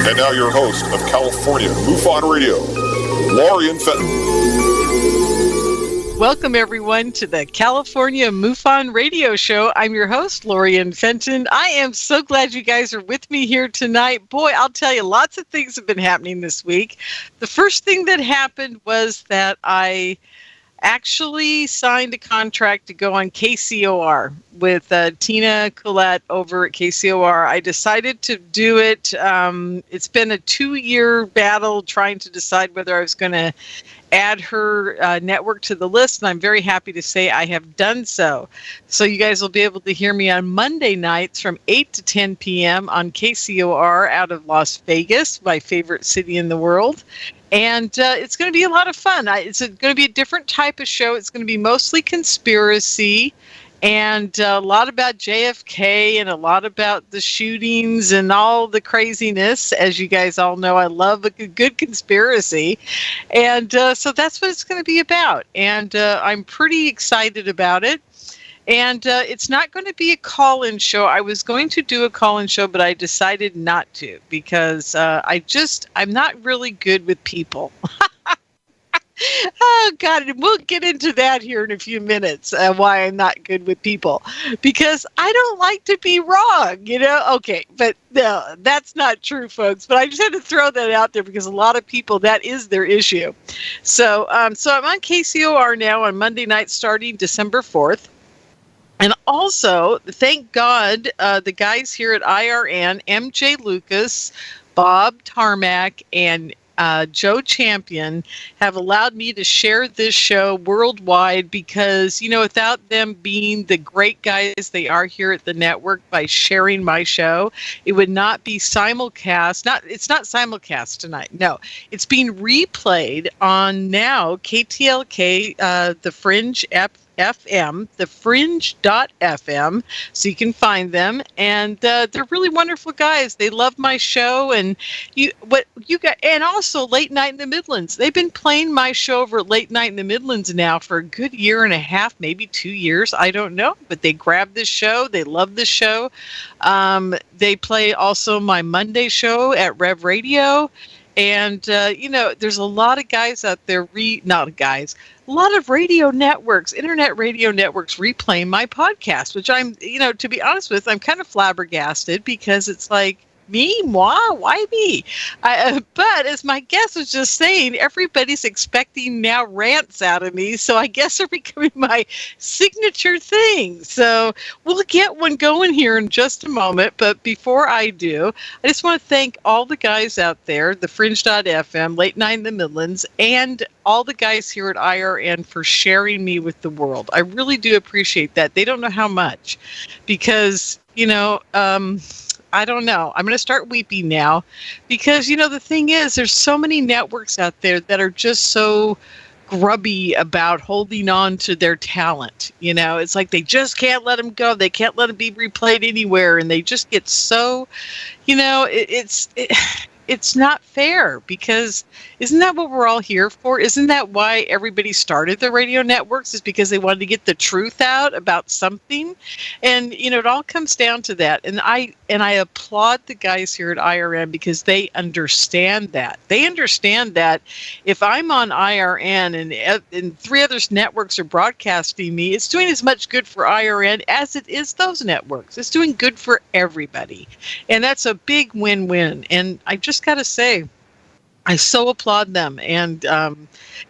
And now your host of California MUFON Radio, Lorien Fenton. Welcome, everyone, to the California MUFON Radio Show. I'm your host, Lorien Fenton. I am so glad you guys are with me here tonight. Boy, I'll tell you, lots of things have been happening this week. The first thing that happened was that I actually signed a contract to go on KCOR with Tina Collette over at KCOR. I decided to do it. It's been a 2-year battle trying to decide whether I was going to add her network to the list, and I'm very happy to say I have done so. So you guys will be able to hear me on Monday nights from 8 to 10 p.m. on KCOR out of Las Vegas, my favorite city in the world. And it's going to be a lot of fun. It's going to be a different type of show. It's going to be mostly conspiracy and a lot about JFK and a lot about the shootings and all the craziness. As you guys all know, I love a good conspiracy. And so that's what it's going to be about. And I'm pretty excited about it. And it's not going to be a call-in show. I was going to do a call-in show, but I decided not to because I'm not really good with people. Oh, God, and we'll get into that here in a few minutes, why I'm not good with people. Because I don't like to be wrong, you know? Okay, but no, that's not true, folks. But I just had to throw that out there because a lot of people, that is their issue. So I'm on KCOR now on Monday night starting December 4th. And also, thank God, the guys here at IRN, MJ Lucas, Bob Tarmac, and Joe Champion have allowed me to share this show worldwide because, you know, without them being the great guys they are here at the network by sharing my show, it would not be simulcast. It's not simulcast tonight. No, it's being replayed on now KTLK, The Fringe FM, thefringe.fm, so you can find them, and they're really wonderful guys. They love my show, and and also Late Night in the Midlands. They've been playing my show over at Late Night in the Midlands now for a good year and a half, maybe 2 years, I don't know, but they grabbed this show. They love this show. They play also my Monday show at Rev Radio. And, you know, there's a lot of guys out there, a lot of radio networks, internet radio networks replaying my podcast, which I'm, you know, to be honest with, I'm kind of flabbergasted because it's like, me? Moi? Why me? But as my guest was just saying, everybody's expecting now rants out of me, so I guess they're becoming my signature thing. So we'll get one going here in just a moment, but before I do, I just want to thank all the guys out there, the Fringe.fm, Late Night in the Midlands, and all the guys here at IRN for sharing me with the world. I really do appreciate that. They don't know how much because, you know, I don't know. I'm going to start weeping now because, you know, the thing is there's so many networks out there that are just so grubby about holding on to their talent. You know, it's like they just can't let them go. They can't let them be replayed anywhere. And they just get so, you know, it's not fair because isn't that what we're all here for? Isn't that why everybody started the radio networks, is because they wanted to get the truth out about something? And, you know, it all comes down to that. And I applaud the guys here at IRN because they understand that. They understand that if I'm on IRN and 3 other networks are broadcasting me, it's doing as much good for IRN as it is those networks. It's doing good for everybody. And that's a big win-win. And I just got to say, I so applaud them. And,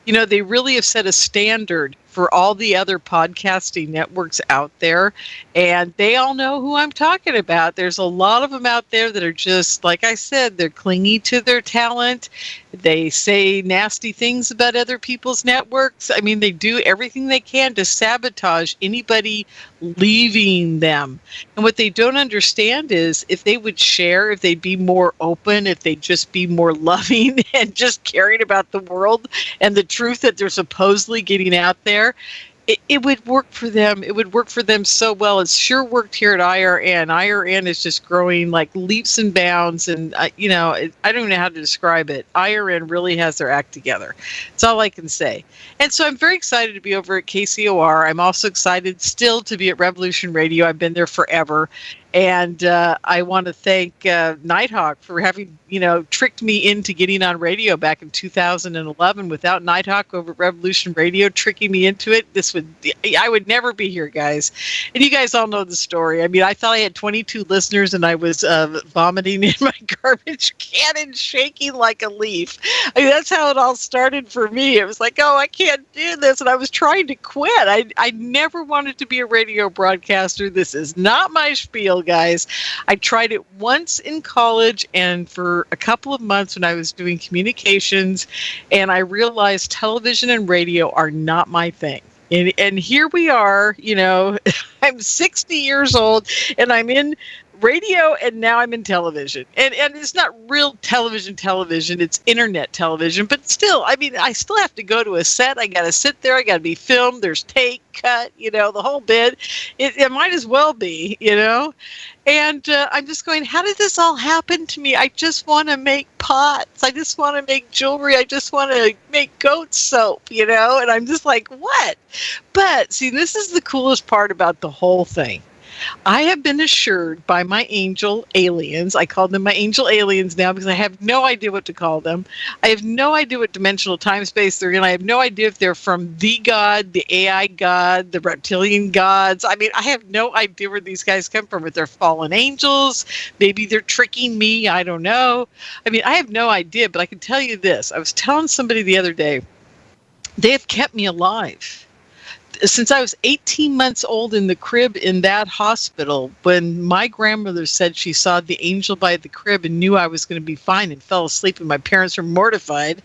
you know, they really have set a standard for all the other podcasting networks out there. And they all know who I'm talking about. There's a lot of them out there that are just, like I said, they're clingy to their talent. They say nasty things about other people's networks. I mean, they do everything they can to sabotage anybody leaving them. And what they don't understand is if they would share, if they'd be more open, if they'd just be more loving and just caring about the world and the truth that they're supposedly getting out there, it would work for them. It would work for them so well. It's sure worked here at IRN. IRN is just growing like leaps and bounds. And, you know, I don't know how to describe it. IRN really has their act together. That's all I can say. And so I'm very excited to be over at KCOR. I'm also excited still to be at Revolution Radio. I've been there forever. And I want to thank Nighthawk for having, tricked me into getting on radio back in 2011. Without Nighthawk over at Revolution Radio tricking me into it, I would never be here, guys. And you guys all know the story. I mean, I thought I had 22 listeners, and I was vomiting in my garbage can and shaking like a leaf. I mean, that's how it all started for me. It was like, oh, I can't do this, and I was trying to quit. I never wanted to be a radio broadcaster. This is not my spiel, guys. I tried it once in college and for a couple of months when I was doing communications, and I realized television and radio are not my thing. And here we are, I'm 60 years old, and I'm in radio, and now I'm in television. And it's not real television, it's internet television. But still, I mean, I still have to go to a set. I got to sit there. I got to be filmed. There's take, cut, the whole bit. It might as well be, And I'm just going, how did this all happen to me? I just want to make pots. I just want to make jewelry. I just want to make goat soap, And I'm just like, what? But see, this is the coolest part about the whole thing. I have been assured by my angel aliens. I call them my angel aliens now because I have no idea what to call them. I have no idea what dimensional time space they're in. I have no idea if they're from the God, the AI God, the reptilian gods. I mean, I have no idea where these guys come from. If they're fallen angels, maybe they're tricking me. I don't know. I mean, I have no idea, but I can tell you this. I was telling somebody the other day, they have kept me alive. Since I was 18 months old in the crib in that hospital, when my grandmother said she saw the angel by the crib and knew I was going to be fine and fell asleep and my parents were mortified.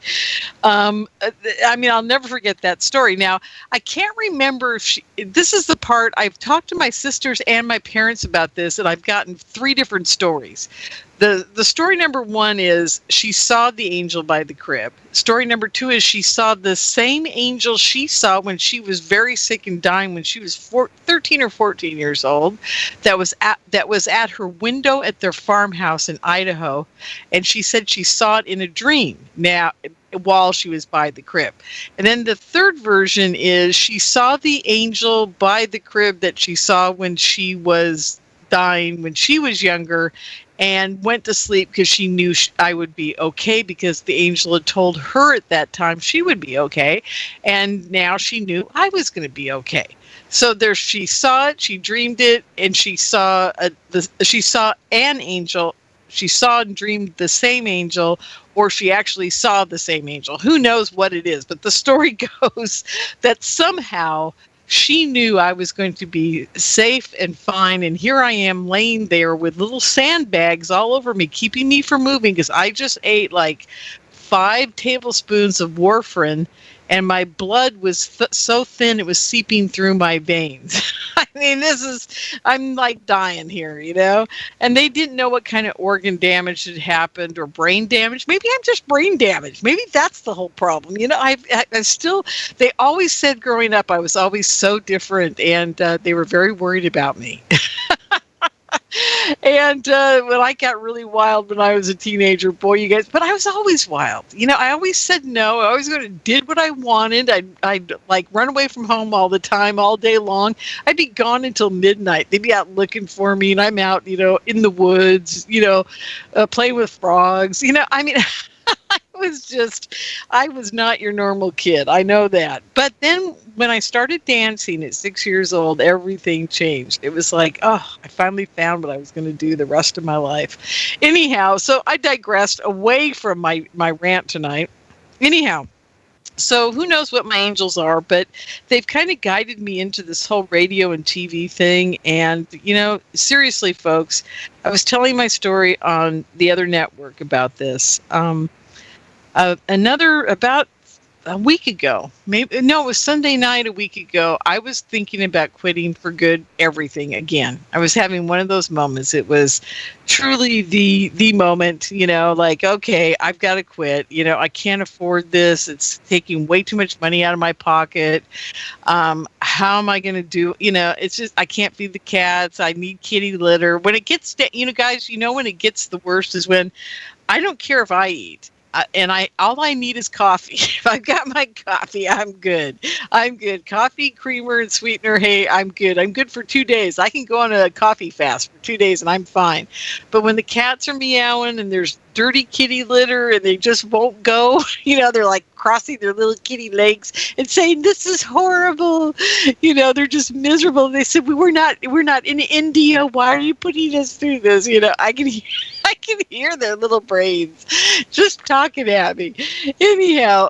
I mean, I'll never forget that story. Now, I can't remember if this is the part, I've talked to my sisters and my parents about this, and I've gotten 3 different stories. The story number 1 is she saw the angel by the crib. Story number 2 is she saw the same angel she saw when she was very sick and dying when she was 13 or 14 years old. That was at her window at their farmhouse in Idaho, and she said she saw it in a dream. Now, while she was by the crib. And then the third version is she saw the angel by the crib that she saw when she was dying when she was younger, and went to sleep because she knew I would be okay because the angel had told her at that time she would be okay, and now she knew I was going to be okay. So there, she saw it, she dreamed it, and she saw an angel. She saw and dreamed the same angel, or she actually saw the same angel. Who knows what it is? But the story goes that somehow she knew I was going to be safe and fine, and here I am laying there with little sandbags all over me, keeping me from moving because I just ate like 5 tablespoons of warfarin, and my blood was so thin it was seeping through my veins. I mean, I'm like dying here, And they didn't know what kind of organ damage had happened or brain damage. Maybe I'm just brain damaged. Maybe that's the whole problem. I still, they always said growing up I was always so different, and they were very worried about me. And when I got really wild when I was a teenager, boy, you guys, but I was always wild. I always said no. I always did what I wanted. I'd like run away from home all the time, all day long. I'd be gone until midnight. They'd be out looking for me, and I'm out, in the woods, playing with frogs. I mean, I was not your normal kid. I know that. But then when I started dancing at 6 years old, everything changed. It was like, I finally found what I was going to do the rest of my life. Anyhow, so I digressed away from my rant tonight. Anyhow, so who knows what my angels are, but they've kind of guided me into this whole radio and TV thing. And, seriously, folks, I was telling my story on the other network about this. About a week ago, it was Sunday night a week ago, I was thinking about quitting for good everything again. I was having one of those moments. It was truly the moment, like, okay, I've got to quit. I can't afford this. It's taking way too much money out of my pocket. How am I going to do, it's just, I can't feed the cats. I need kitty litter. When it gets, guys, when it gets the worst is when I don't care if I eat. all I need is coffee. If I've got my coffee, I'm good. I'm good. Coffee, creamer, and sweetener. Hey, I'm good. I'm good for 2 days. I can go on a coffee fast for 2 days and I'm fine. But when the cats are meowing and there's dirty kitty litter and they just won't go, they're like crossing their little kitty legs and saying, "This is horrible." They're just miserable. They said, we're not in India. Why are you putting us through this? I can hear their little brains just talking at me. Anyhow,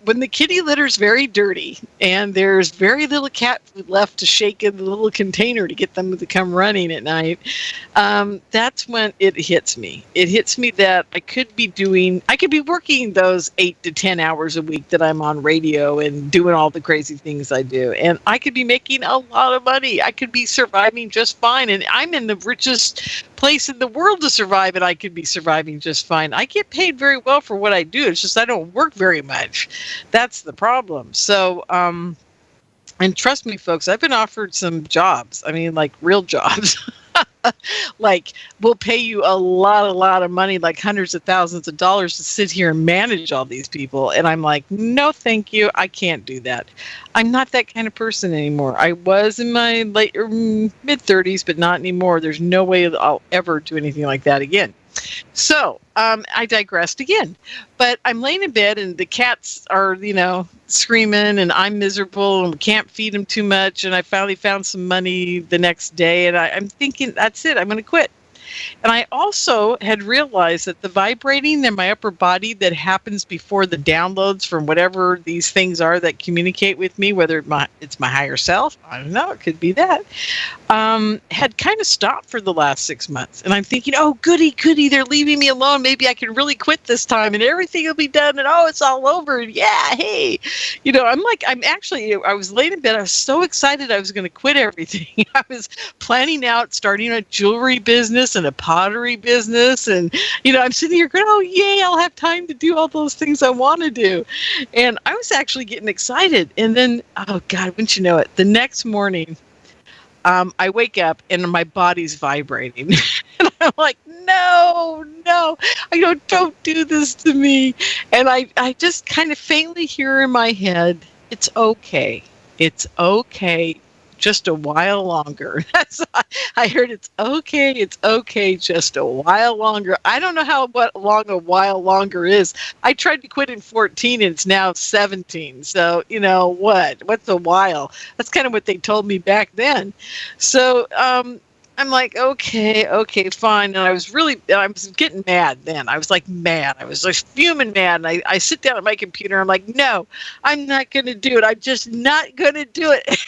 when the kitty litter's very dirty and there's very little cat food left to shake in the little container to get them to come running at night, that's when it hits me. It hits me that I could be working those 8 to 10 hours a week that I'm on radio and doing all the crazy things I do. And I could be making a lot of money. I could be surviving just fine. And I'm in the richest place in the world to survive, and I could be surviving just fine. I get paid very well for what I do. It's just I don't work very much. That's the problem. So, and trust me, folks, I've been offered some jobs. I mean, like real jobs. Like, we'll pay you a lot of money, like hundreds of thousands of dollars to sit here and manage all these people. And I'm like, no, thank you. I can't do that. I'm not that kind of person anymore. I was in my mid 30s, but not anymore. There's no way I'll ever do anything like that again. So I digressed again, but I'm laying in bed and the cats are, screaming and I'm miserable and we can't feed them too much. And I finally found some money the next day and I'm thinking, that's it, I'm going to quit. And I also had realized that the vibrating in my upper body that happens before the downloads from whatever these things are that communicate with me, whether it's my higher self, I don't know, it could be that, had kind of stopped for the last 6 months. And I'm thinking, oh, goody, they're leaving me alone. Maybe I can really quit this time and everything will be done and it's all over. And yeah, hey, I was laying in bed. I was so excited I was going to quit everything. I was planning out starting a jewelry business and a pottery business. And, I'm sitting here going, oh, yay, I'll have time to do all those things I want to do. And I was actually getting excited. And then, oh, God, wouldn't you know it, the next morning, I wake up and my body's vibrating. And I'm like, no, don't do this to me. And I just kind of faintly hear in my head, it's okay. It's okay. Just a while longer. I heard it's okay, just a while longer. I don't know what long a while longer is. I tried to quit in 14 and it's now 17. So, what's a while? That's kind of what they told me back then. So, I'm like, okay, fine. And I was getting mad then. I was like mad. I was like fuming mad. And I sit down at my computer. I'm like, no, I'm not going to do it. I'm just not going to do it.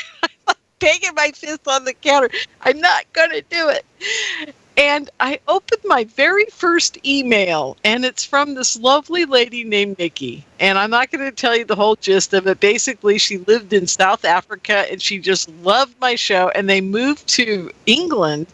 Banging my fist on the counter. I'm not going to do it. And I opened my very first email, and it's from this lovely lady named Nikki. And I'm not going to tell you the whole gist of it. Basically, she lived in South Africa, and she just loved my show. And they moved to England,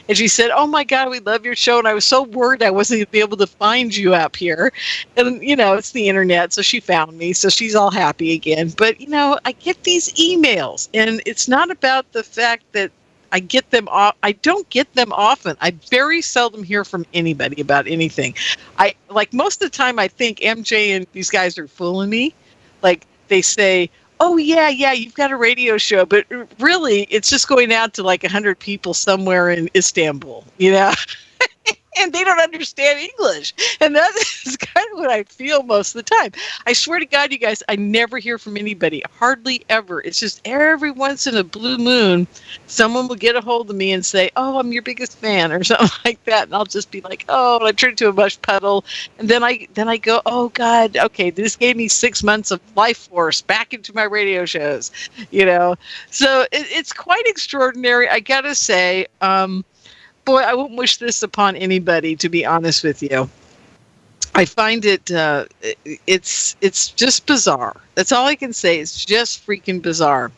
and she said, oh, my God, we love your show. And I was so worried I wasn't going to be able to find you up here. And, it's the internet, so she found me. So she's all happy again. But, I get these emails, and it's not about the fact that I get them. I don't get them often. I very seldom hear from anybody about anything. Most of the time, I think MJ and these guys are fooling me. Like, they say, oh, yeah, you've got a radio show. But really, it's just going out to 100 people somewhere in Istanbul, And they don't understand English. And that is kind of what I feel most of the time. I swear to God, you guys, I never hear from anybody. Hardly ever. It's just every once in a blue moon, someone will get a hold of me and say, oh, I'm your biggest fan or something like that. And I'll just be like, oh, and I turn into a mush puddle. And then I go, oh, God, okay, this gave me 6 months of life force back into my radio shows, So it's quite extraordinary. I got to say, boy, I wouldn't wish this upon anybody, to be honest with you. I find it, it's just bizarre. That's all I can say. It's just freaking bizarre.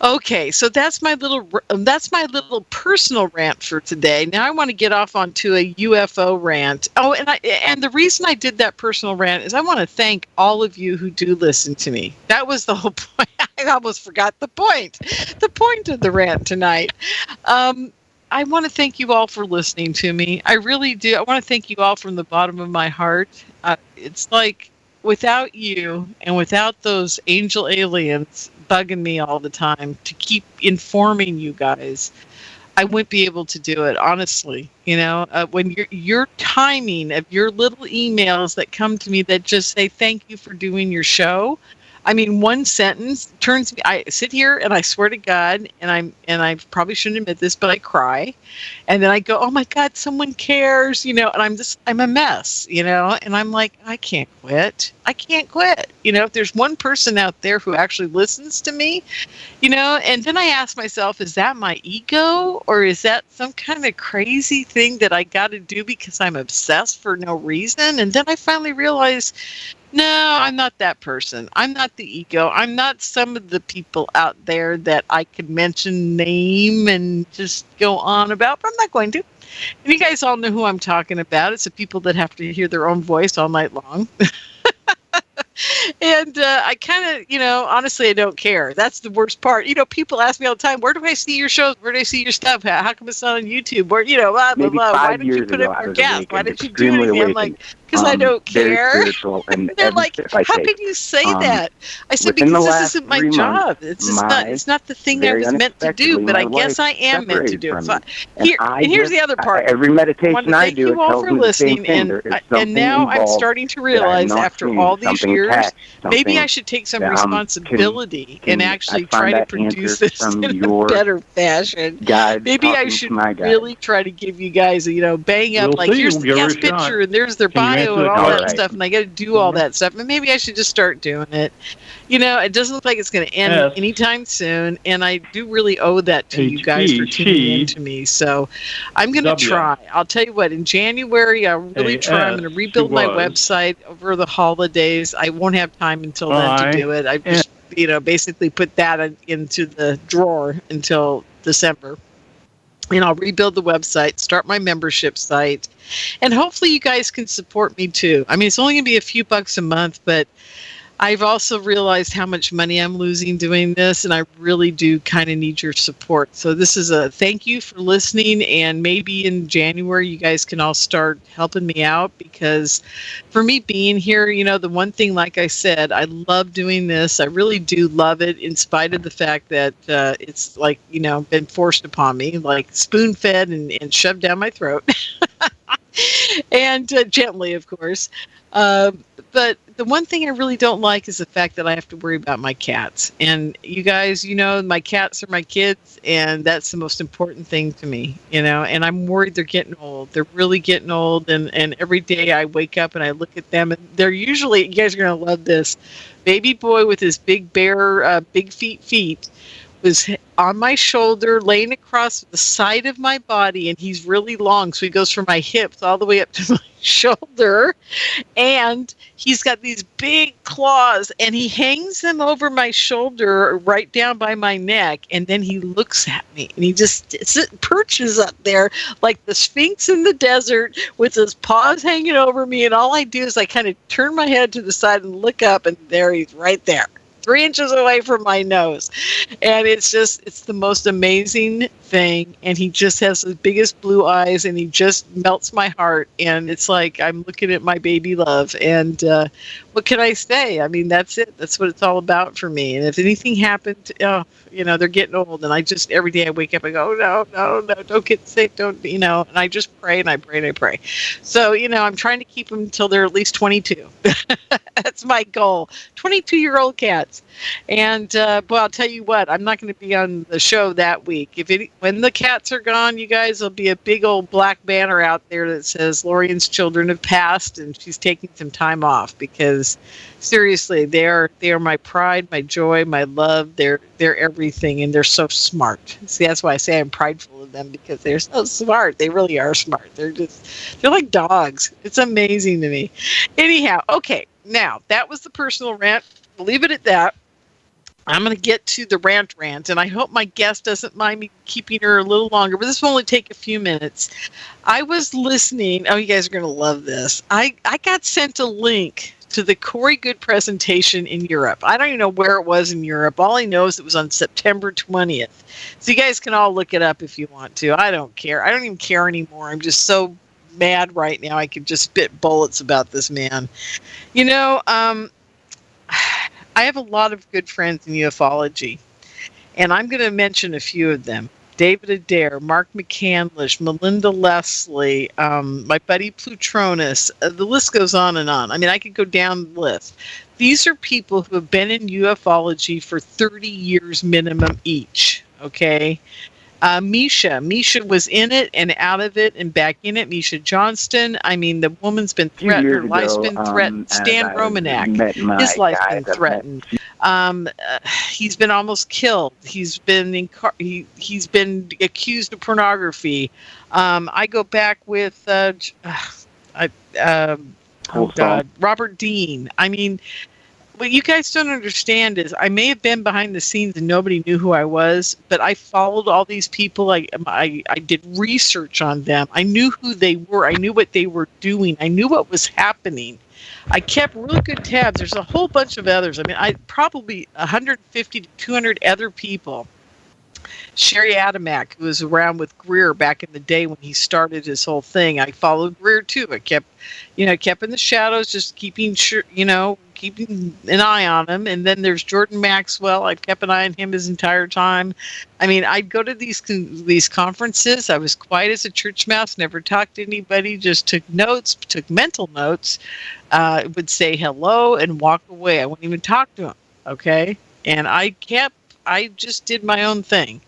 Okay, so that's my little personal rant for today. Now I want to get off onto a UFO rant. Oh, and the reason I did that personal rant is I want to thank all of you who do listen to me. That was the whole point. I almost forgot the point. The point of the rant tonight. I want to thank you all for listening to me. I really do. I want to thank you all from the bottom of my heart. It's like without you and without those angel aliens bugging me all the time to keep informing you guys, I wouldn't be able to do it, honestly. When your timing of your little emails that come to me that just say thank you for doing your show. I mean, one sentence turns me. I sit here and I swear to God, and I probably shouldn't admit this, but I cry, and then I go, "Oh my God, someone cares," and I'm a mess, and I'm like, I can't quit. If there's one person out there who actually listens to me, and then I ask myself, is that my ego, or is that some kind of crazy thing that I got to do because I'm obsessed for no reason? And then I finally realize, no, I'm not that person. I'm not the ego. I'm not some of the people out there that I could mention name and just go on about, but I'm not going to. And you guys all know who I'm talking about. It's the people that have to hear their own voice all night long. And I kind of, honestly, I don't care. That's the worst part. People ask me all the time, where do I see your shows? Where do I see your stuff? How come it's not on YouTube? Or, blah, blah, blah. Why didn't you put it on gas? Why didn't you do anything? I'm like, because I don't care. And they're like, how can you say that? I said, because this isn't my job. It's not the thing I was meant to do, but I guess I am meant to do it. So here's the other part. Every meditation I do, thank you all for listening. And now I'm starting to realize, after all these years, maybe I should take some responsibility and actually try to produce this in a better fashion. Maybe I should really try to give you guys, bang up, like, here's the guest picture, and there's their bio and all that stuff, and I got to do all that stuff. And maybe I should just start doing it. It doesn't look like it's going to end anytime soon, and I do really owe that to you guys for tuning in to me. So I'm going to try. I'll tell you what, in January, I'll really try. I'm going to rebuild my website over the holidays. I won't have time until then to do it. I just, basically put that into the drawer until December. And I'll rebuild the website, start my membership site, and hopefully you guys can support me too. I mean, it's only going to be a few bucks a month, but I've also realized how much money I'm losing doing this, and I really do kind of need your support. So this is a thank you for listening, and maybe in January you guys can all start helping me out, because for me being here, the one thing, like I said, I love doing this. I really do love it, in spite of the fact that it's like, been forced upon me, like spoon-fed and shoved down my throat. And gently, of course. But the one thing I really don't like is the fact that I have to worry about my cats. And you guys, my cats are my kids, and that's the most important thing to me, and I'm worried they're getting old. They're really getting old, and every day I wake up and I look at them, and they're usually, you guys are going to love this, baby boy with his big bare, big feet was on my shoulder, laying across the side of my body, and he's really long, so he goes from my hips all the way up to my shoulder, and he's got these big claws, and he hangs them over my shoulder right down by my neck, and then he looks at me, and he just perches up there like the Sphinx in the desert with his paws hanging over me, and all I do is I kind of turn my head to the side and look up, and there he's right there. 3 inches away from my nose. And it's the most amazing thing. And he just has the biggest blue eyes, and he just melts my heart. And it's like I'm looking at my baby love. And what can I say? I mean, that's it. That's what it's all about for me. And if anything happened, they're getting old. And I just, every day I wake up and go, no, don't get sick. Don't, and I just pray and I pray and I pray. So, I'm trying to keep them until they're at least 22. That's my goal. 22-year-old cats. And, I'll tell you what, I'm not going to be on the show that week. When the cats are gone, you guys, there'll be a big old black banner out there that says Lorien's children have passed, and she's taking some time off, because seriously, they are my pride, my joy, my love. They're everything, and they're so smart. See, that's why I say I'm prideful of them, because they're so smart. They really are smart. They're like dogs. It's amazing to me. Anyhow, okay, now that was the personal rant. We'll leave it at that. I'm going to get to the rant, and I hope my guest doesn't mind me keeping her a little longer, but this will only take a few minutes. I was listening. Oh, you guys are going to love this. I got sent a link to the Cory Goode presentation in Europe. I don't even know where it was in Europe. All I know is it was on September 20th. So you guys can all look it up if you want to. I don't care. I don't even care anymore. I'm just so mad right now. I could just spit bullets about this man. You know, I have a lot of good friends in ufology, and I'm going to mention a few of them. David Adair, Mark McCandlish, Melinda Leslie, my buddy Plutronus. The list goes on and on. I mean, I could go down the list. These are people who have been in ufology for 30 years minimum each, okay? Misha was in it and out of it and back in it. Misha Johnston. I mean, the woman's been threatened. Her life's been threatened. Stan Romanek, his life's been threatened. He's been almost killed. He's been he's been accused of pornography. I go back with Robert Dean. I mean, what you guys don't understand is I may have been behind the scenes and nobody knew who I was, but I followed all these people. I did research on them. I knew who they were. I knew what they were doing. I knew what was happening. I kept real good tabs. There's a whole bunch of others. I mean, I probably 150 to 200 other people. Sherry Adamak, who was around with Greer back in the day when he started his whole thing. I followed Greer too. I kept in the shadows, just keeping an eye on him. And then there's Jordan Maxwell. I kept an eye on him his entire time. I mean, I'd go to these conferences. I was quiet as a church mouse, never talked to anybody, just took notes, took mental notes, would say hello and walk away. I wouldn't even talk to him. Okay. And I just did my own thing.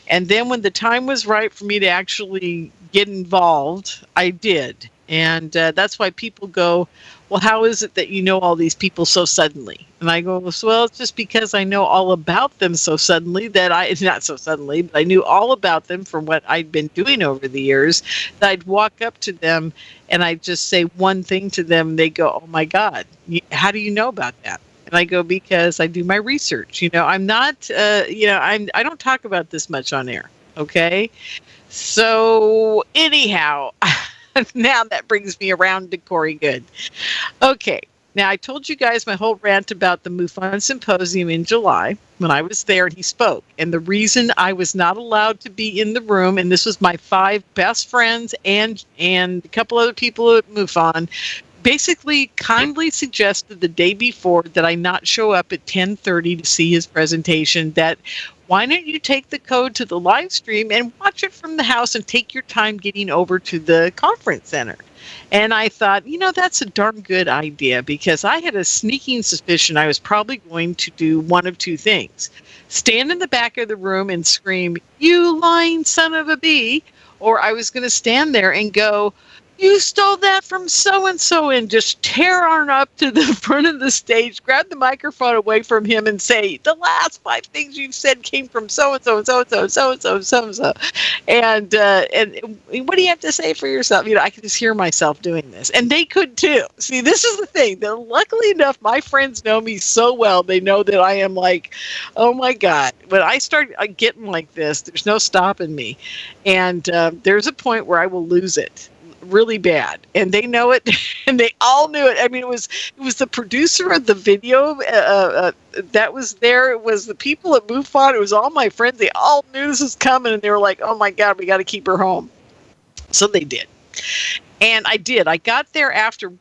And then when the time was right for me to actually get involved, I did. And that's why people go, well, how is it that you know all these people so suddenly? And I go, well, it's just because I know all about them so suddenly not so suddenly, but I knew all about them from what I'd been doing over the years, that I'd walk up to them and I'd just say one thing to them. And they go, oh my God, how do you know about that? And I go, because I do my research. I'm not, I don't talk about this much on air. Okay. So anyhow, now that brings me around to Cory Goode. Okay. Now I told you guys my whole rant about the MUFON Symposium in July when I was there and he spoke. And the reason I was not allowed to be in the room, and this was my 5 best friends and a couple other people at MUFON, basically kindly suggested the day before that I not show up at 10:30 to see his presentation, that why don't you take the code to the live stream and watch it from the house and take your time getting over to the conference center. And I thought, that's a darn good idea, because I had a sneaking suspicion I was probably going to do one of two things. Stand in the back of the room and scream, "You lying son of a bee," or I was going to stand there and go, "You stole that from so-and-so," and just tear on up to the front of the stage, grab the microphone away from him and say, "The last 5 things you've said came from so-and-so and so-and-so and so-and-so and so-and-so. And what do you have to say for yourself?" I could just hear myself doing this. And they could too. See, this is the thing. That luckily enough, my friends know me so well. They know that I am like, oh my God. When I start getting like this, there's no stopping me. And there's a point where I will lose it really bad, and they know it, and they all knew it. I mean, it was the producer of the video that was there. It was the people at MUFON. It was all my friends. They all knew this was coming, and they were like, "Oh my God, we got to keep her home." So they did, and I did. I got there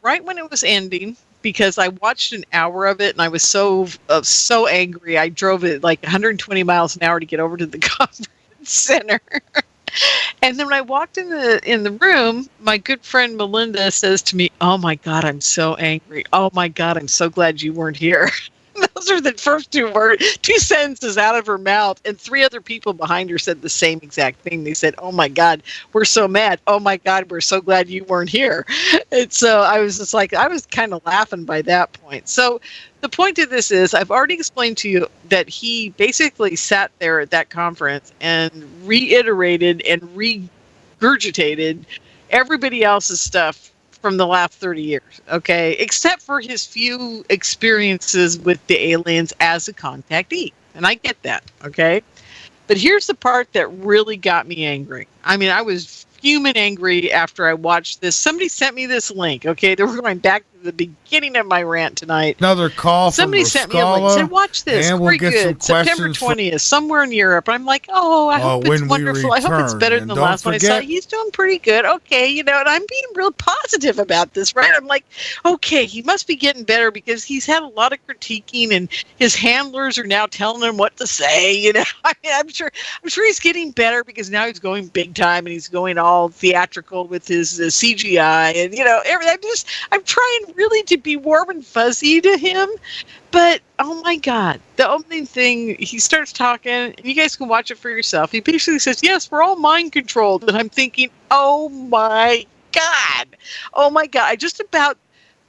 right when it was ending, because I watched an hour of it, and I was so angry. I drove it like 120 miles an hour to get over to the conference center. And then when I walked in the room, my good friend Melinda says to me, "Oh my God, I'm so angry. Oh my God, I'm so glad you weren't here." Those are the first 2 sentences out of her mouth. And 3 other people behind her said the same exact thing. They said, "Oh my God, we're so mad. Oh my God, we're so glad you weren't here." And so I was just like, I was kind of laughing by that point. So the point of this is, I've already explained to you that he basically sat there at that conference and reiterated and regurgitated everybody else's stuff from the last 30 years, okay? Except for his few experiences with the aliens as a contactee. And I get that, okay? But here's the part that really got me angry. I mean, I was fuming angry after I watched this. Somebody sent me this link, okay? They were going back to the beginning of my rant tonight. Another call from Somebody sent me a link. Said, watch this. And Very good. September 20th, somewhere in Europe. I'm like, I hope it's wonderful. I hope it's better than the last one I saw. He's doing pretty good. Okay, and I'm being real positive about this, right? I'm like, okay, he must be getting better because he's had a lot of critiquing, and his handlers are now telling him what to say. I mean, I'm sure he's getting better because now he's going big time and he's going all theatrical with his CGI and everything. I'm trying really to be warm and fuzzy to him, but oh my God, the opening thing, he starts talking, and you guys can watch it for yourself. He basically says, yes, we're all mind controlled. And I'm thinking, oh my God, I just about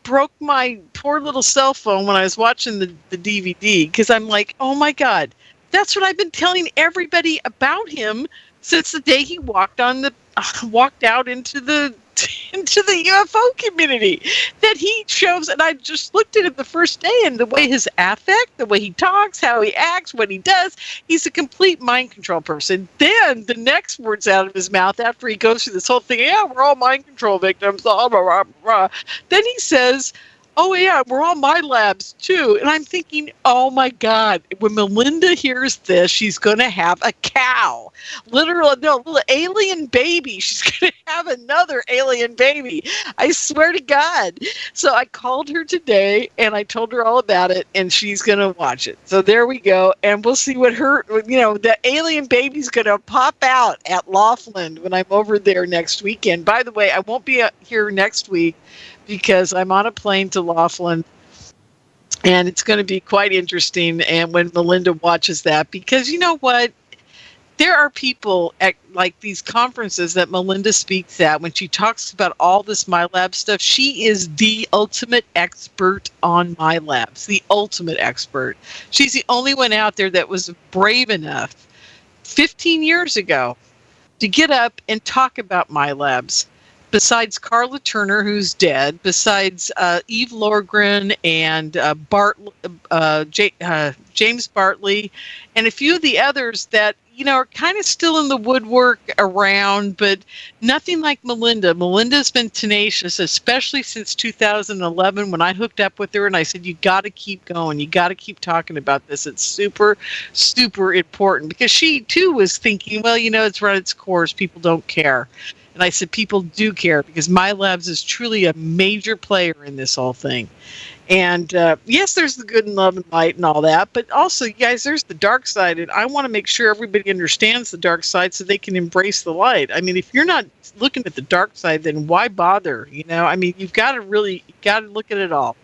broke my poor little cell phone when I was watching the DVD, because I'm like, oh my God, that's what I've been telling everybody about him since the day he walked out into the UFO community, that he shows. And I just looked at him the first day, and the way his affect, the way he talks, how he acts, what he does, he's a complete mind control person. Then the next words out of his mouth after he goes through this whole thing, yeah, we're all mind control victims, blah, blah, blah, blah. Then he says, oh yeah, we're all my labs too. And I'm thinking, oh my God, when Melinda hears this, she's going to have a cow. Literally, no, little alien baby. She's going to have another alien baby. I swear to God. So I called her today and I told her all about it, and she's going to watch it. So there we go. And we'll see what the alien baby's going to pop out at Laughlin when I'm over there next weekend. By the way, I won't be here next week because I'm on a plane to Laughlin, and it's going to be quite interesting. And when Melinda watches that, because you know what? There are people at like these conferences that Melinda speaks at, when she talks about all this MyLab stuff, she is the ultimate expert on MyLabs, the ultimate expert. She's the only one out there that was brave enough 15 years ago to get up and talk about MyLabs. Besides Carla Turner, who's dead, besides Eve Lorgren and James Bartley, and a few of the others that are kind of still in the woodwork around, but nothing like Melinda. Melinda's been tenacious, especially since 2011 when I hooked up with her and I said, you got to keep going. You got to keep talking about this. It's super, super important, because she too was thinking, well, it's run its course. People don't care. And I said, people do care, because MyLabs is truly a major player in this whole thing. And yes, there's the good and love and light and all that, but also, you guys, there's the dark side. And I want to make sure everybody understands the dark side so they can embrace the light. I mean, if you're not looking at the dark side, then why bother? I mean, you've got to look at it all.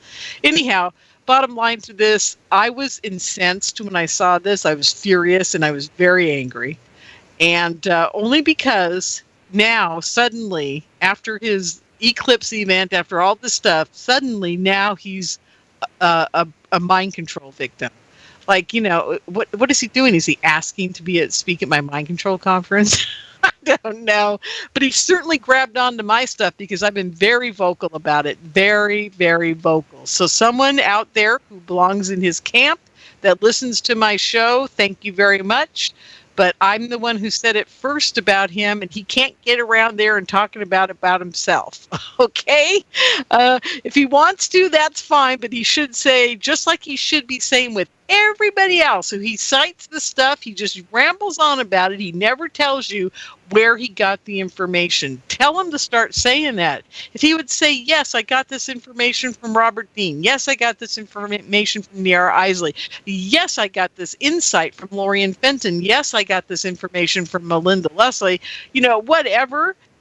Anyhow, bottom line to this, I was incensed when I saw this. I was furious and I was very angry. And only because now, suddenly, after his eclipse event, after all this stuff, suddenly now he's a mind control victim. Like, what is he doing? Is he asking to speak at my mind control conference? I don't know. But he certainly grabbed onto my stuff because I've been very vocal about it. Very, very vocal. So someone out there who belongs in his camp that listens to my show, thank you very much. But I'm the one who said it first about him, and he can't get around there and talking about himself. Okay? If he wants to, that's fine, but he should say, just like he should be saying with everybody else who he cites the stuff, he just rambles on about it. He never tells you where he got the information. Tell him to start saying that. If he would say, yes, I got this information from Robert Dean. Yes, I got this information from Niara Isley. Yes, I got this insight from Lorien Fenton. Yes, I got this information from Melinda Leslie.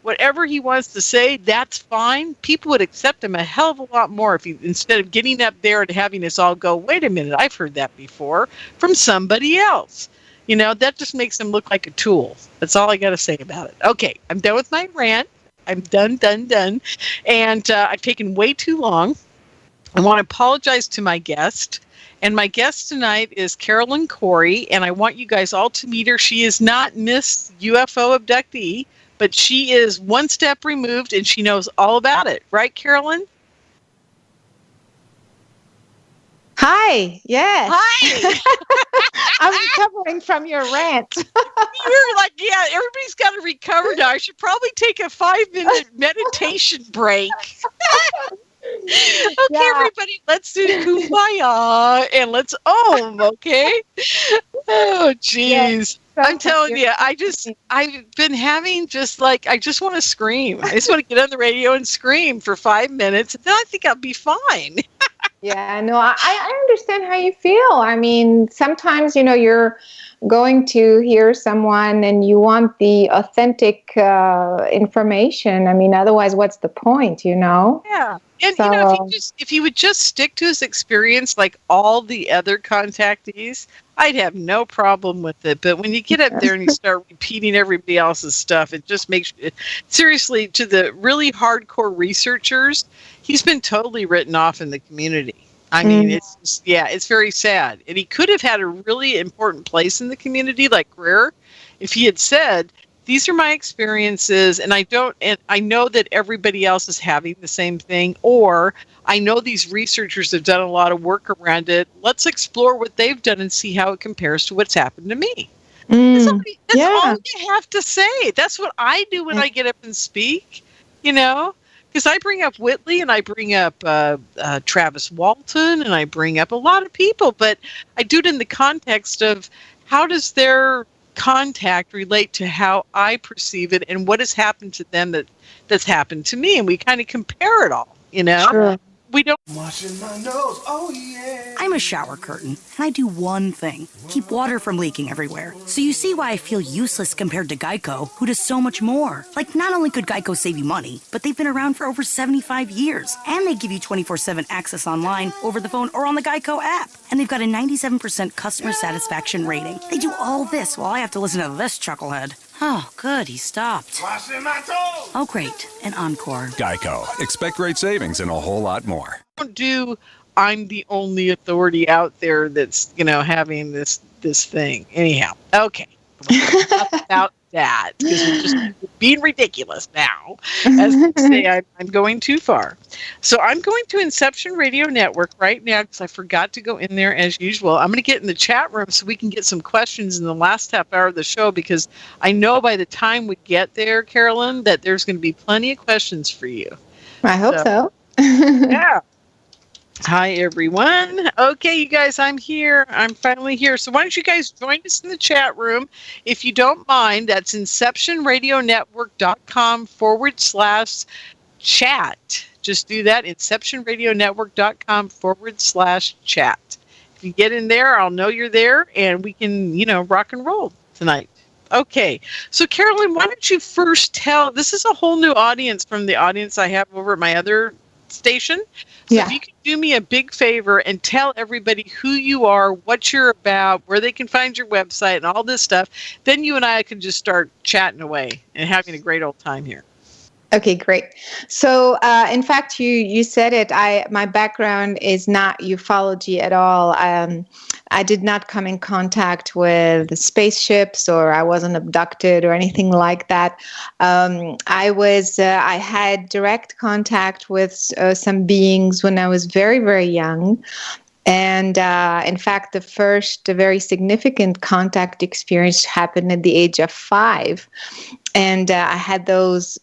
Whatever he wants to say, that's fine. People would accept him a hell of a lot more if he, instead of getting up there and having us all go, wait a minute, I've heard that before from somebody else. That just makes him look like a tool. That's all I got to say about it. Okay, I'm done with my rant. I'm done. And I've taken way too long. I want to apologize to my guest. And my guest tonight is Caroline Cory, and I want you guys all to meet her. She is not Miss UFO Abductee, but she is one step removed, and she knows all about it. Right, Caroline? Hi. Yes. Hi. I'm recovering from your rant. You're like, yeah, everybody's got to recover now. I should probably take a 5-minute meditation break. Okay, everybody, let's do kumbaya and let's okay? Oh, jeez. I'm telling you, I've been having I just want to scream. I just want to get on the radio and scream for 5 minutes, and then I think I'll be fine. Yeah, no, I understand how you feel. I mean, sometimes, you're going to hear someone and you want the authentic information. I mean, otherwise, what's the point, Yeah. And, So, if he would just stick to his experience like all the other contactees, I'd have no problem with it. But when you get up there and you start repeating everybody else's stuff, it just makes you, seriously, to the really hardcore researchers, he's been totally written off in the community. I mean, it's very sad. And he could have had a really important place in the community, like Greer, if he had said, these are my experiences, and I know that everybody else is having the same thing, or I know these researchers have done a lot of work around it. Let's explore what they've done and see how it compares to what's happened to me. That's all you have to say. That's what I do when I get up and speak, because I bring up Whitley and I bring up Travis Walton and I bring up a lot of people, but I do it in the context of how does their contact relate to how I perceive it and what has happened to them that's happened to me, and we kind of compare it all, Sure. We don't. Washing my nose, oh yeah. I'm a shower curtain, and I do one thing: keep water from leaking everywhere. So you see why I feel useless compared to Geico, who does so much more. Like, not only could Geico save you money, but they've been around for over 75 years, and they give you 24/7 access online, over the phone, or on the Geico app. And they've got a 97% customer satisfaction rating. They do all this while I have to listen to this chucklehead. Oh, good, he stopped. Washing my toes. Oh, great, an encore. Geico. Expect great savings and a whole lot more. I'm the only authority out there that's, having this thing. Anyhow, okay. Enough about that, because we're just being ridiculous now. As they say, I'm going too far. So I'm going to Inception Radio Network right now because I forgot to go in there as usual. I'm going to get in the chat room so we can get some questions in the last half hour of the show, because I know by the time we get there, Carolyn, that there's going to be plenty of questions for you. I hope so. Yeah. Hi, everyone. Okay, you guys, I'm here. I'm finally here. So why don't you guys join us in the chat room? If you don't mind, that's inceptionradionetwork.com/chat. Just do that, inceptionradionetwork.com/chat. If you get in there, I'll know you're there, and we can, rock and roll tonight. Okay, so Caroline, why don't you first tell, this is a whole new audience from the audience I have over at my other station. So if you can do me a big favor and tell everybody who you are, what you're about, where they can find your website and all this stuff, then you and I can just start chatting away and having a great old time here. Okay, great. So, in fact, you said it. My background is not ufology at all. I did not come in contact with spaceships, or I wasn't abducted or anything like that. I had direct contact with some beings when I was very, very young. And in fact, the first very significant contact experience happened at the age of 5. And I had those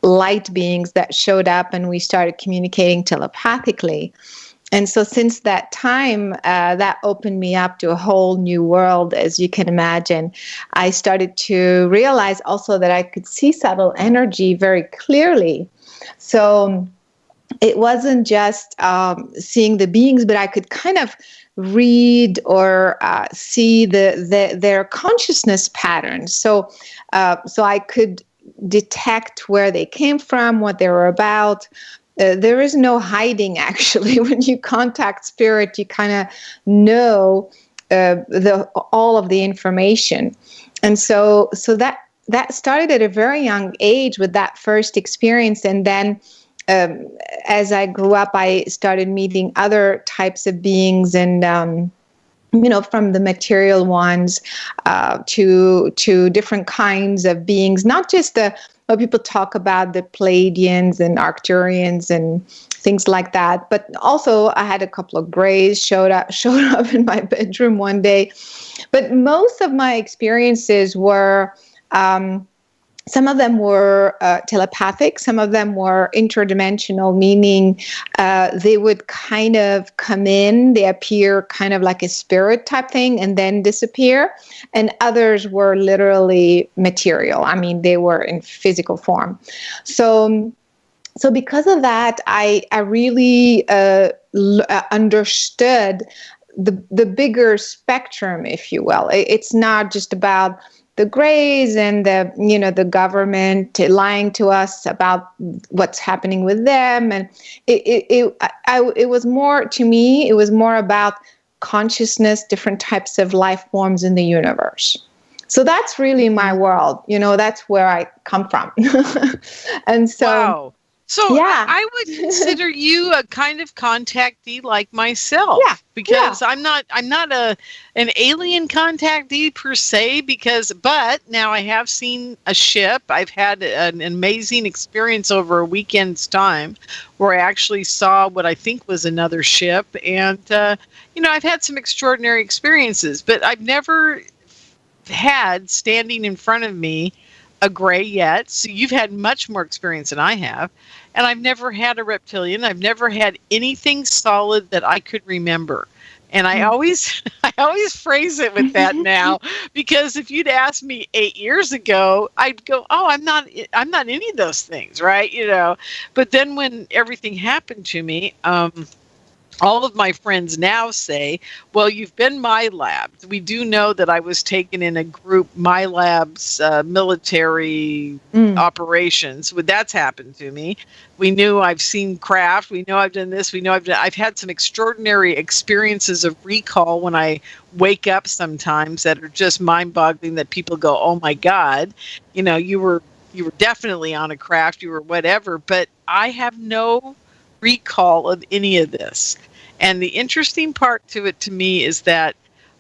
light beings that showed up, and we started communicating telepathically. And so since that time, that opened me up to a whole new world, as you can imagine. I started to realize also that I could see subtle energy very clearly. So it wasn't just seeing the beings, but I could kind of read or see their consciousness patterns. So I could detect where they came from, what they were about. There is no hiding, actually. When you contact spirit, you kind of know all of the information. And so that started at a very young age with that first experience. And then as I grew up, I started meeting other types of beings, and from the material ones to different kinds of beings, not just what people talk about, the Pleiadians and Arcturians and things like that, but also I had a couple of grays showed up in my bedroom one day. But most of my experiences were some of them were telepathic. Some of them were interdimensional, meaning they would kind of come in, they appear kind of like a spirit type thing and then disappear. And others were literally material. I mean, they were in physical form. So because of that, I really understood the bigger spectrum, if you will. It's not just about the grays and the government lying to us about what's happening with them. And it was more, to me, it was more about consciousness, different types of life forms in the universe. So that's really my world. That's where I come from. And so, wow. So yeah. I would consider you a kind of contactee like myself, because I'm not an alien contactee per se, but now I have seen a ship. I've had an amazing experience over a weekend's time where I actually saw what I think was another ship, and I've had some extraordinary experiences, but I've never had standing in front of me a gray yet. So you've had much more experience than I have. And I've never had a reptilian. I've never had anything solid that I could remember. And I always phrase it with that now, because if you'd asked me 8 years ago, I'd go, "Oh, I'm not any of those things," right? But then when everything happened to me, all of my friends now say, well, you've been my lab. We do know that I was taken in a group, my lab's military operations. Well, that's happened to me. We knew I've seen craft. We know I've done this. We know I've had some extraordinary experiences of recall when I wake up sometimes that are just mind-boggling, that people go, oh my God, you were definitely on a craft, you were whatever, but I have no recall of any of this. And the interesting part to it to me is that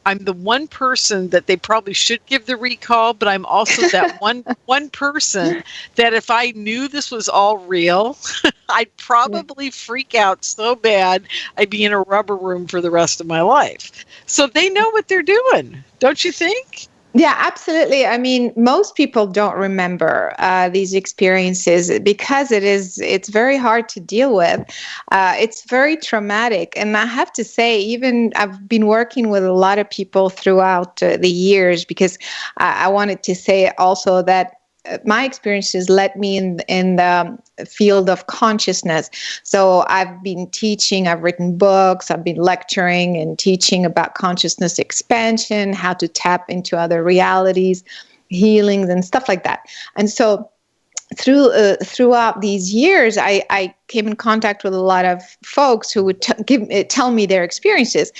I'm the one person that they probably should give the recall, but I'm also that one person that if I knew this was all real, I'd probably freak out so bad I'd be in a rubber room for the rest of my life. So they know what they're doing, don't you think? Yeah, absolutely. I mean, most people don't remember these experiences because it's very hard to deal with. It's very traumatic. And I have to say, even I've been working with a lot of people throughout the years, because I wanted to say also that my experiences led me in the field of consciousness. So I've been teaching, I've written books, I've been lecturing and teaching about consciousness expansion, how to tap into other realities, healings and stuff like that. And so throughout these years, I came in contact with a lot of folks who would tell me their experiences.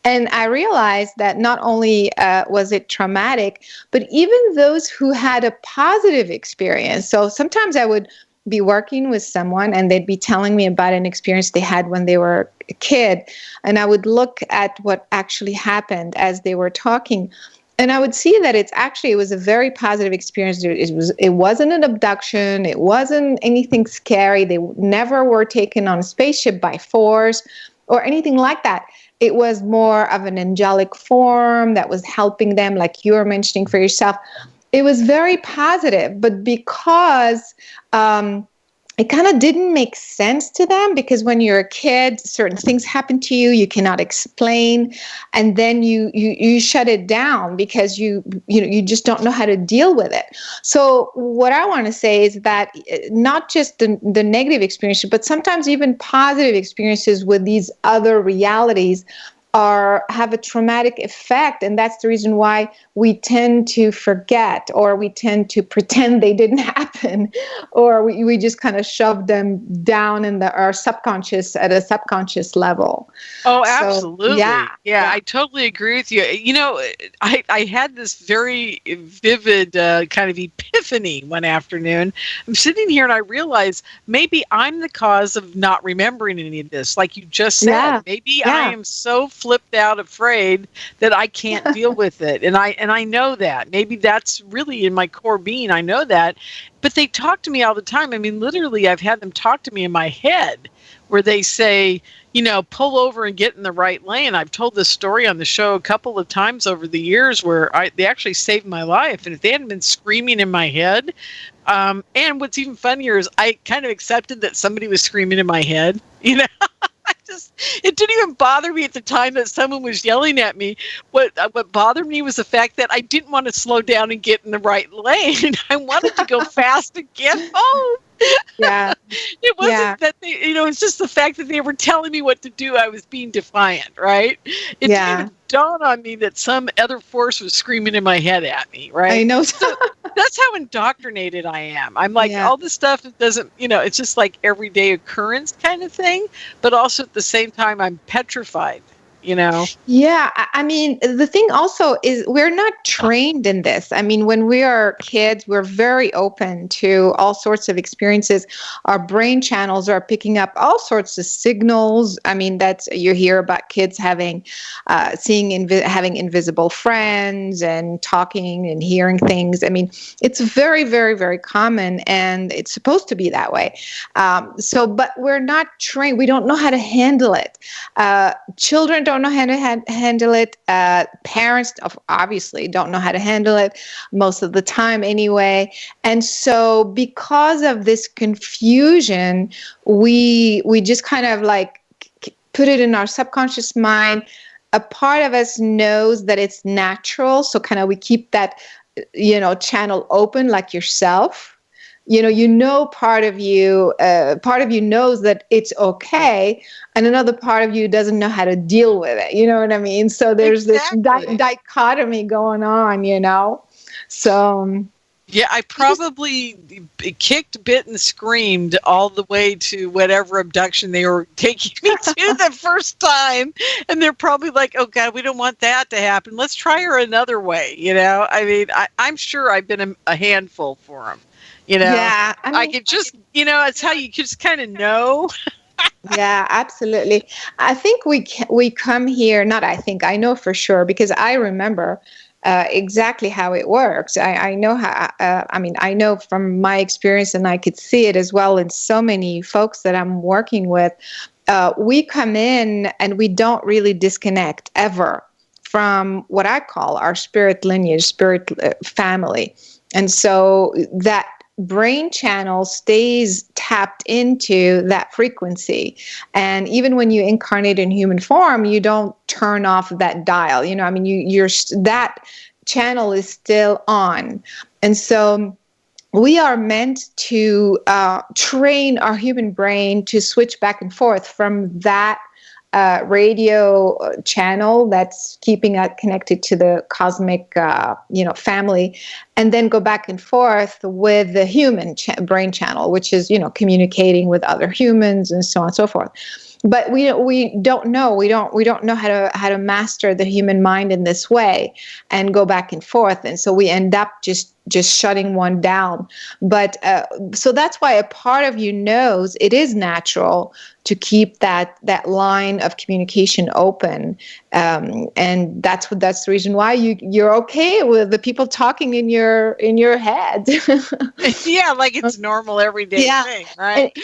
And I realized that not only was it traumatic, but even those who had a positive experience. So sometimes I would be working with someone and they'd be telling me about an experience they had when they were a kid. And I would look at what actually happened as they were talking. And I would see that it was a very positive experience. It wasn't an abduction. It wasn't anything scary. They never were taken on a spaceship by force or anything like that. It was more of an angelic form that was helping them, like you were mentioning for yourself. It was very positive, but because it kind of didn't make sense to them, because when you're a kid, certain things happen to you, you cannot explain, and then you shut it down because you just don't know how to deal with it. So what I want to say is that not just the negative experiences, but sometimes even positive experiences with these other realities have a traumatic effect, and that's the reason why we tend to forget, or we tend to pretend they didn't happen, or we just kind of shove them down in our subconscious at a subconscious level. Oh, absolutely. So, yeah, I totally agree with you. I had this very vivid kind of epiphany one afternoon. I'm sitting here and I realize maybe I'm the cause of not remembering any of this, like you just said. Yeah. Maybe I am so flipped out, afraid that I can't deal with it. And I know that. Maybe that's really in my core being. I know that. But they talk to me all the time. I mean, literally, I've had them talk to me in my head where they say, pull over and get in the right lane. I've told this story on the show a couple of times over the years where they actually saved my life. And if they hadn't been screaming in my head, And what's even funnier is I kind of accepted that somebody was screaming in my head, you know. It didn't even bother me at the time that someone was yelling at me. What bothered me was the fact that I didn't want to slow down and get in the right lane. I wanted to go fast and get home. Yeah. It wasn't that they, it's just the fact that they were telling me what to do. I was being defiant, right? It didn't even dawn on me that some other force was screaming in my head at me, right? I know. So that's how indoctrinated I am. I'm like, all this stuff, it doesn't, it's just like everyday occurrence kind of thing. But also at the same time, I'm petrified. Yeah, I mean, the thing also is we're not trained in this. I mean, when we are kids, we're very open to all sorts of experiences. Our brain channels are picking up all sorts of signals. I mean, you hear about kids having invisible friends and talking and hearing things. I mean, it's very, very, very common, and it's supposed to be that way. But we're not trained. We don't know how to handle it. Children don't know how to handle it. Parents obviously don't know how to handle it most of the time anyway. And so because of this confusion, we just kind of like put it in our subconscious mind. A part of us knows that it's natural. So kind of we keep that, channel open like yourself. Part of you knows that it's okay, and another part of you doesn't know how to deal with it. You know what I mean? So there's this dichotomy going on, So yeah, I probably kicked, bit, and screamed all the way to whatever abduction they were taking me to the first time. And they're probably like, oh, God, we don't want that to happen. Let's try her another way, I mean, I'm sure I've been a handful for them. Yeah, I could just, it's how you just kind of know. Yeah, absolutely. I think we come here, I know for sure, because I remember exactly how it works. I know how, I know from my experience, and I could see it as well in so many folks that I'm working with. We come in and we don't really disconnect ever from what I call our spirit lineage, spirit family. And so that brain channel stays tapped into that frequency. And even when you incarnate in human form, you don't turn off that dial. You're that channel is still on. And so we are meant to train our human brain to switch back and forth from that radio channel that's keeping it connected to the cosmic, family, and then go back and forth with the human brain channel, which is, communicating with other humans and so on and so forth. But we don't know. We don't know how to master the human mind in this way and go back and forth. And so we end up just shutting one down. But so that's why a part of you knows it is natural to keep that line of communication open, and that's the reason why you're okay with the people talking in your head. Yeah, like it's normal everyday thing, right?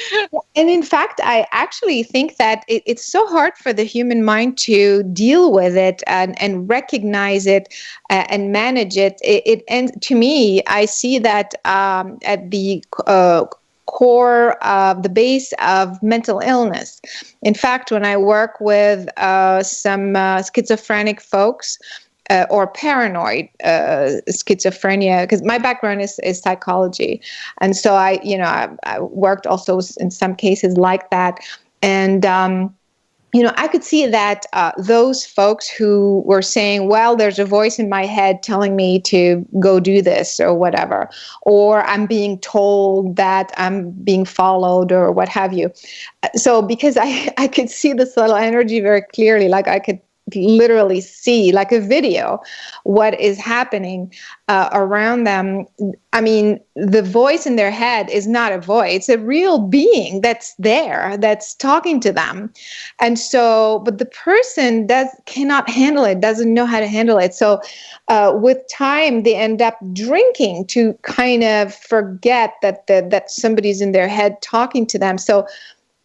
And in fact, I actually think that it's so hard for the human mind to deal with it and recognize it and manage it. And to me, I see that at the core of the base of mental illness. In fact, when I work with some schizophrenic folks or paranoid schizophrenia, because my background is psychology, and so I worked also in some cases like that, and I could see that those folks who were saying, well, there's a voice in my head telling me to go do this or whatever, or I'm being told that I'm being followed or what have you. So because I could see the subtle energy very clearly, like I could literally see like a video what is happening around them. I mean, the voice in their head is not a voice. It's a real being that's there, that's talking to them. And so, but the person cannot handle it, doesn't know how to handle it. So with time, they end up drinking to kind of forget that somebody's in their head talking to them. So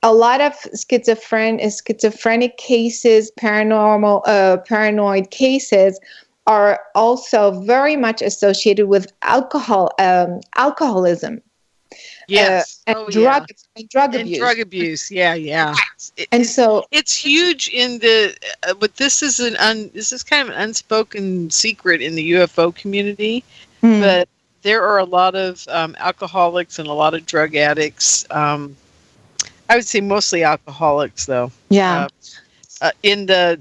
a lot of schizophrenic cases, paranoid cases are also very much associated with alcoholism. Yes. And drug And abuse. drug abuse. Yeah. It's huge in the, but this is this is kind of an unspoken secret in the UFO community. But there are a lot of alcoholics and a lot of drug addicts. I would say mostly alcoholics, though. Yeah. In a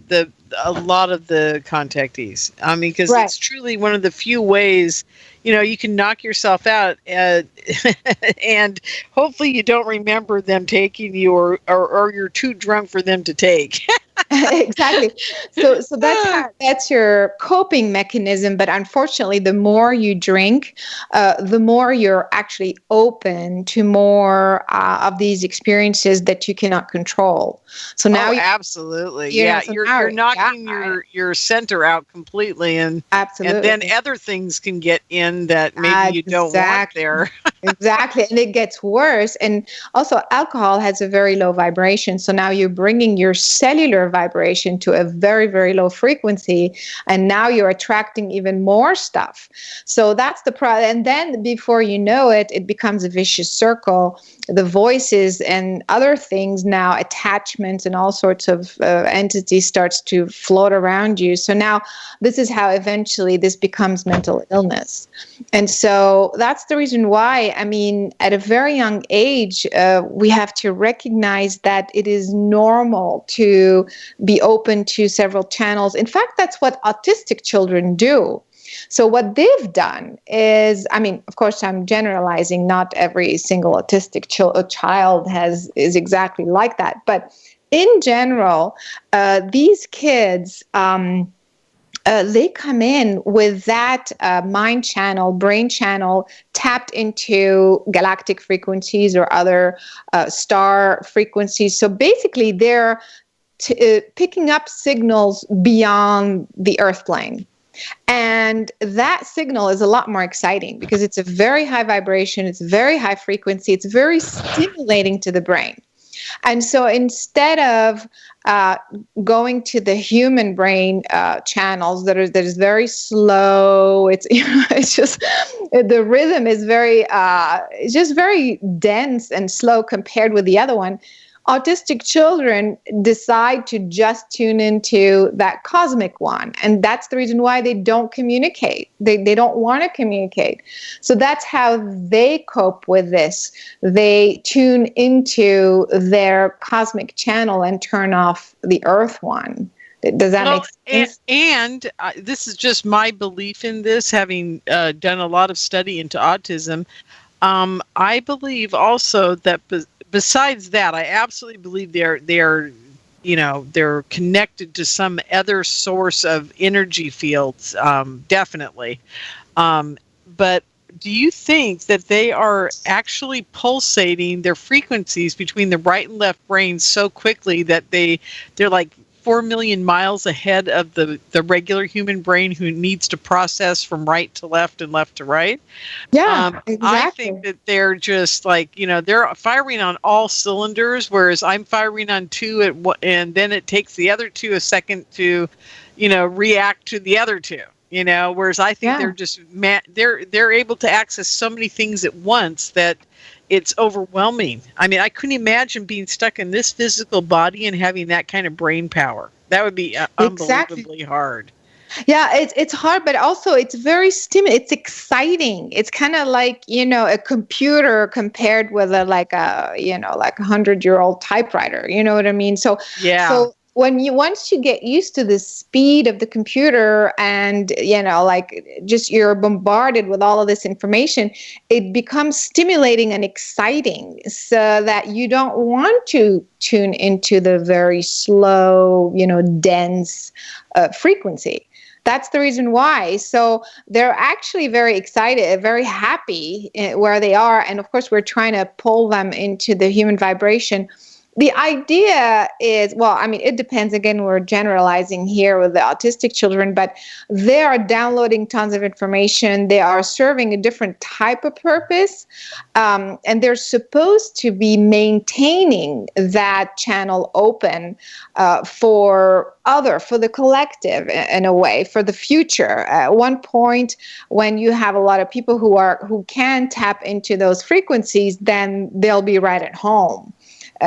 lot of the contactees. I mean, because it's truly one of the few ways, you can knock yourself out, and hopefully you don't remember them taking you, or you're too drunk for them to take. Exactly. So that's your coping mechanism. But unfortunately, the more you drink, the more you're actually open to more of these experiences that you cannot control. So now, absolutely, so you're knocking your center out completely, and absolutely, and then other things can get in that maybe you don't want there. Exactly, and it gets worse. And also, alcohol has a very low vibration, so now you're bringing your cellular vibration to a very, very low frequency, and now you're attracting even more stuff. So that's the problem. And then before you know it, it becomes a vicious circle. The voices and other things, now attachments and all sorts of entities starts to float around you. So now this is how eventually this becomes mental illness. And so that's the reason why, I mean, at a very young age, we have to recognize that it is normal to be open to several channels. In fact, that's what autistic children do. So what they've done is, I mean, of course, I'm generalizing. Not every single autistic child is exactly like that. But in general, these kids, they come in with that mind channel, brain channel, tapped into galactic frequencies or other star frequencies. So basically, they're picking up signals beyond the Earth plane. And that signal is a lot more exciting because it's a very high vibration, it's very high frequency, it's very stimulating to the brain. And so instead of going to the human brain channels that is very slow, it's just the rhythm is it's just very dense and slow compared with the other one. Autistic children decide to just tune into that cosmic one. And that's the reason why they don't communicate. They don't want to communicate. So that's how they cope with this. They tune into their cosmic channel and turn off the Earth one. Does that make sense? And this is just my belief in this, having done a lot of study into autism. I believe also that besides that, I absolutely believe they're connected to some other source of energy fields, definitely. But do you think that they are actually pulsating their frequencies between the right and left brains so quickly that they're like 4 million miles ahead of the regular human brain who needs to process from right to left and left to right? Yeah, exactly. I think that they're just like, they're firing on all cylinders, whereas I'm firing on two and then it takes the other two a second to, react to the other two. Whereas I think they're just they're able to access so many things at once that it's overwhelming. I mean, I couldn't imagine being stuck in this physical body and having that kind of brain power. That would be unbelievably hard. Yeah, it's hard, but also it's very stimulating. It's exciting. It's kind of like, a computer compared with a 100-year-old typewriter. You know what I mean? So yeah. So once you get used to the speed of the computer and, just you're bombarded with all of this information, it becomes stimulating and exciting so that you don't want to tune into the very slow, dense frequency. That's the reason why. So they're actually very excited, very happy where they are. And of course, we're trying to pull them into the human vibration. The idea is, well, I mean, it depends. Again, we're generalizing here with the autistic children, but they are downloading tons of information. They are serving a different type of purpose. And they're supposed to be maintaining that channel open for the collective in a way, for the future. At one point, when you have a lot of people who can tap into those frequencies, then they'll be right at home.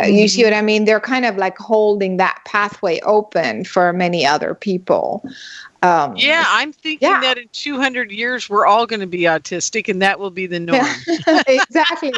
You see what I mean? They're kind of like holding that pathway open for many other people. I'm thinking that in 200 years, we're all going to be autistic, and that will be the norm. Exactly.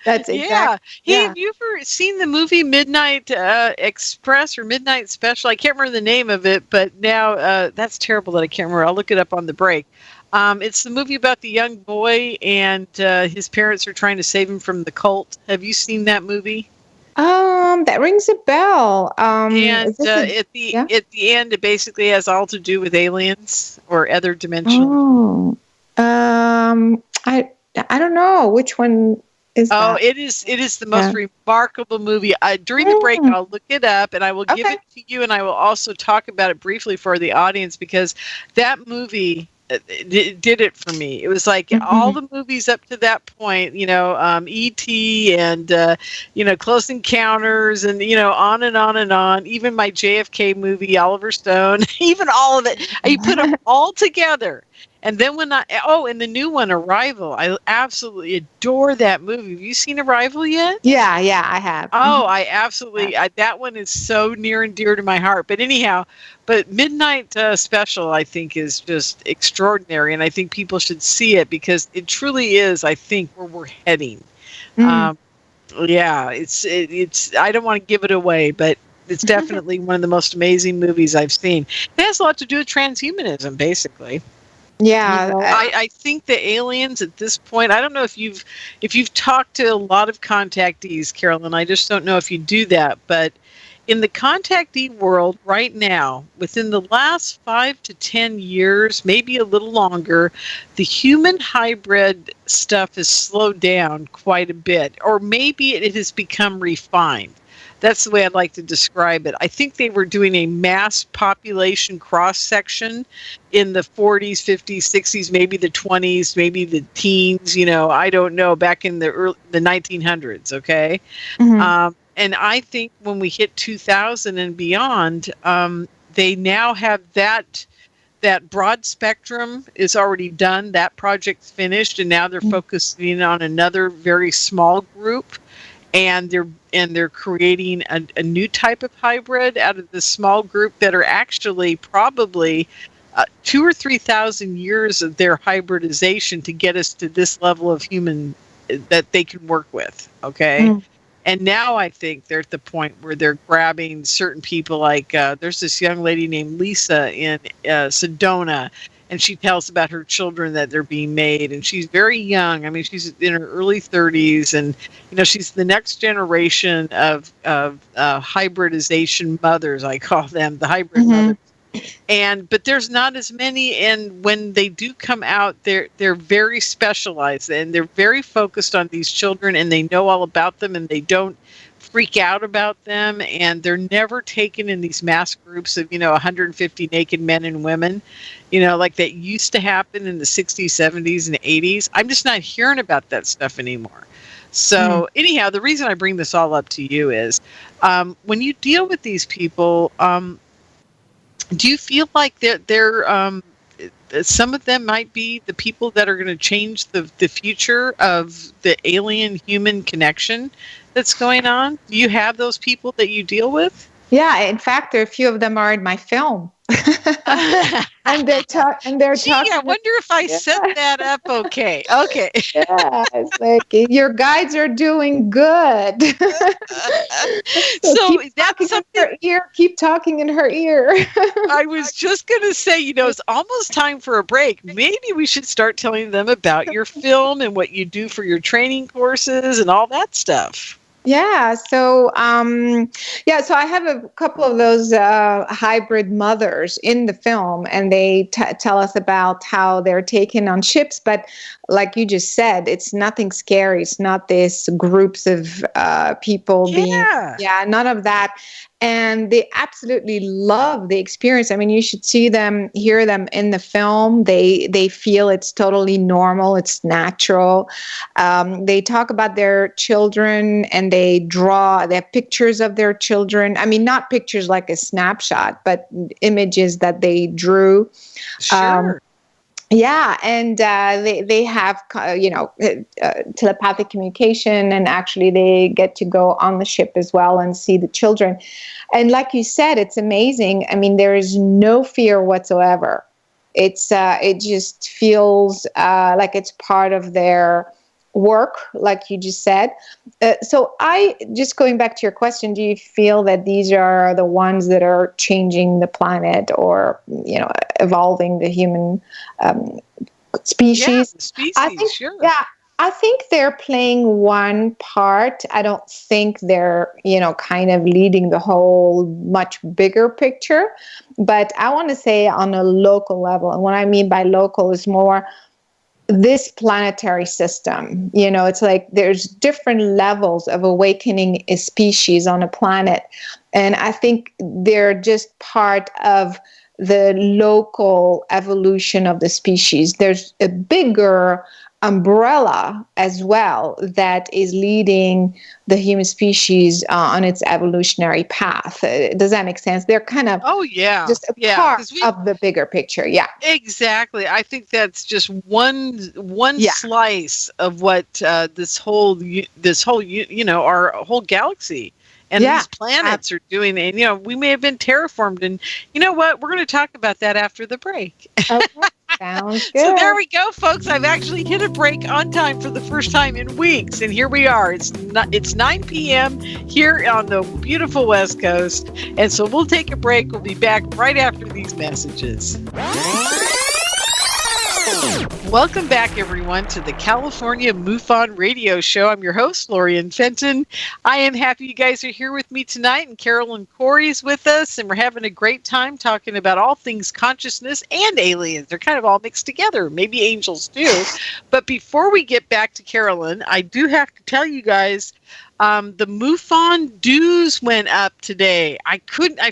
That's exactly. Yeah. Hey, have you ever seen the movie Midnight Express or Midnight Special? I can't remember the name of it, but now that's terrible that I can't remember. I'll look it up on the break. It's the movie about the young boy and his parents are trying to save him from the cult. Have you seen that movie? That rings a bell. And at the end, it basically has all to do with aliens or other dimensions. I don't know which one is. Oh, that? it is the most remarkable movie. During the break, I'll look it up and I will give it to you, and I will also talk about it briefly for the audience because that movie. It did it for me. It was like all the movies up to that point, E.T. and, Close Encounters and, on and on and on. Even my JFK movie, Oliver Stone, even all of it. I put them all together. And then and the new one, Arrival, I absolutely adore that movie. Have you seen Arrival yet? Yeah, I have. Oh, I absolutely, that one is so near and dear to my heart. But anyhow, Midnight Special, I think, is just extraordinary. And I think people should see it because it truly is, I think, where we're heading. It's I don't want to give it away, but it's definitely one of the most amazing movies I've seen. It has a lot to do with transhumanism, basically. Yeah, I think the aliens at this point, I don't know if you've talked to a lot of contactees, Caroline, I just don't know if you do that, but in the contactee world right now, within the last 5 to 10 years, maybe a little longer, the human hybrid stuff has slowed down quite a bit, or maybe it has become refined. That's the way I'd like to describe it. I think they were doing a mass population cross-section in the 40s, 50s, 60s, maybe the 20s, maybe the teens, I don't know, back in the 1900s, okay? And I think when we hit 2000 and beyond, they now have that broad spectrum is already done. That project's finished, and now they're focusing on another very small group. And they're creating a new type of hybrid out of the small group that are actually probably 2,000 or 3,000 years of their hybridization to get us to this level of human that they can work with. Okay. And now I think they're at the point where they're grabbing certain people like there's this young lady named Lisa in Sedona. And she tells about her children that they're being made. And she's very young. I mean, she's in her early 30s. And, she's the next generation of hybridization mothers, I call them, the hybrid mothers. But there's not as many. And when they do come out, they're very specialized. And they're very focused on these children. And they know all about them. And they don't freak out about them, and they're never taken in these mass groups of 150 naked men and women, like that used to happen in the 60s, 70s, and 80s. I'm just not hearing about that stuff anymore. So anyhow, the reason I bring this all up to you is when you deal with these people, do you feel like they're some of them might be the people that are going to change the future of the alien-human connection that's going on? Do you have those people that you deal with? Yeah, in fact, a few of them are in my film. and they're talking. I wonder if I set that up okay. Okay. Yeah, it's like your guides are doing good. So that's something. Her ear. Keep talking in her ear. I was just going to say, it's almost time for a break. Maybe we should start telling them about your film and what you do for your training courses and all that stuff. Yeah. So, so I have a couple of those hybrid mothers in the film, and they tell us about how they're taken on ships. But like you just said, it's nothing scary. It's not this groups of people being, none of that. And they absolutely love the experience. I mean, you should see them, hear them in the film. They feel it's totally normal. It's natural. They talk about their children, and they draw their pictures of their children. I mean, not pictures like a snapshot, but images that they drew. Sure. And they have, telepathic communication, and actually they get to go on the ship as well and see the children. And like you said, it's amazing. I mean, there is no fear whatsoever. It just feels like it's part of their work, like you just said. So just going back to your question, do you feel that these are the ones that are changing the planet, or, evolving the human species? Yeah, the species, I think, sure. Yeah, I think they're playing one part. I don't think they're, kind of leading the whole much bigger picture. But I want to say on a local level, and what I mean by local is more this planetary system. It's like there's different levels of awakening a species on a planet. And I think they're just part of the local evolution of the species. There's a bigger umbrella as well that is leading the human species on its evolutionary path. Does that make sense? They're kind of just a part of the bigger picture. Yeah, exactly. I think that's just one slice of what this whole our whole galaxy and these planets are doing. And we may have been terraformed, and you know what? We're going to talk about that after the break. Okay. Sounds good. So there we go, folks. I've actually hit a break on time for the first time in weeks, and here we are. It's 9 p.m. here on the beautiful West Coast, and so we'll take a break. We'll be back right after these messages. Welcome back, everyone, to the California MUFON Radio Show. I'm your host, Lorien Fenton. I am happy you guys are here with me tonight, and Caroline Cory is with us, and we're having a great time talking about all things consciousness and aliens. They're kind of all mixed together, maybe angels too. But before we get back to Caroline, I do have to tell you guys, the MUFON dues went up today. I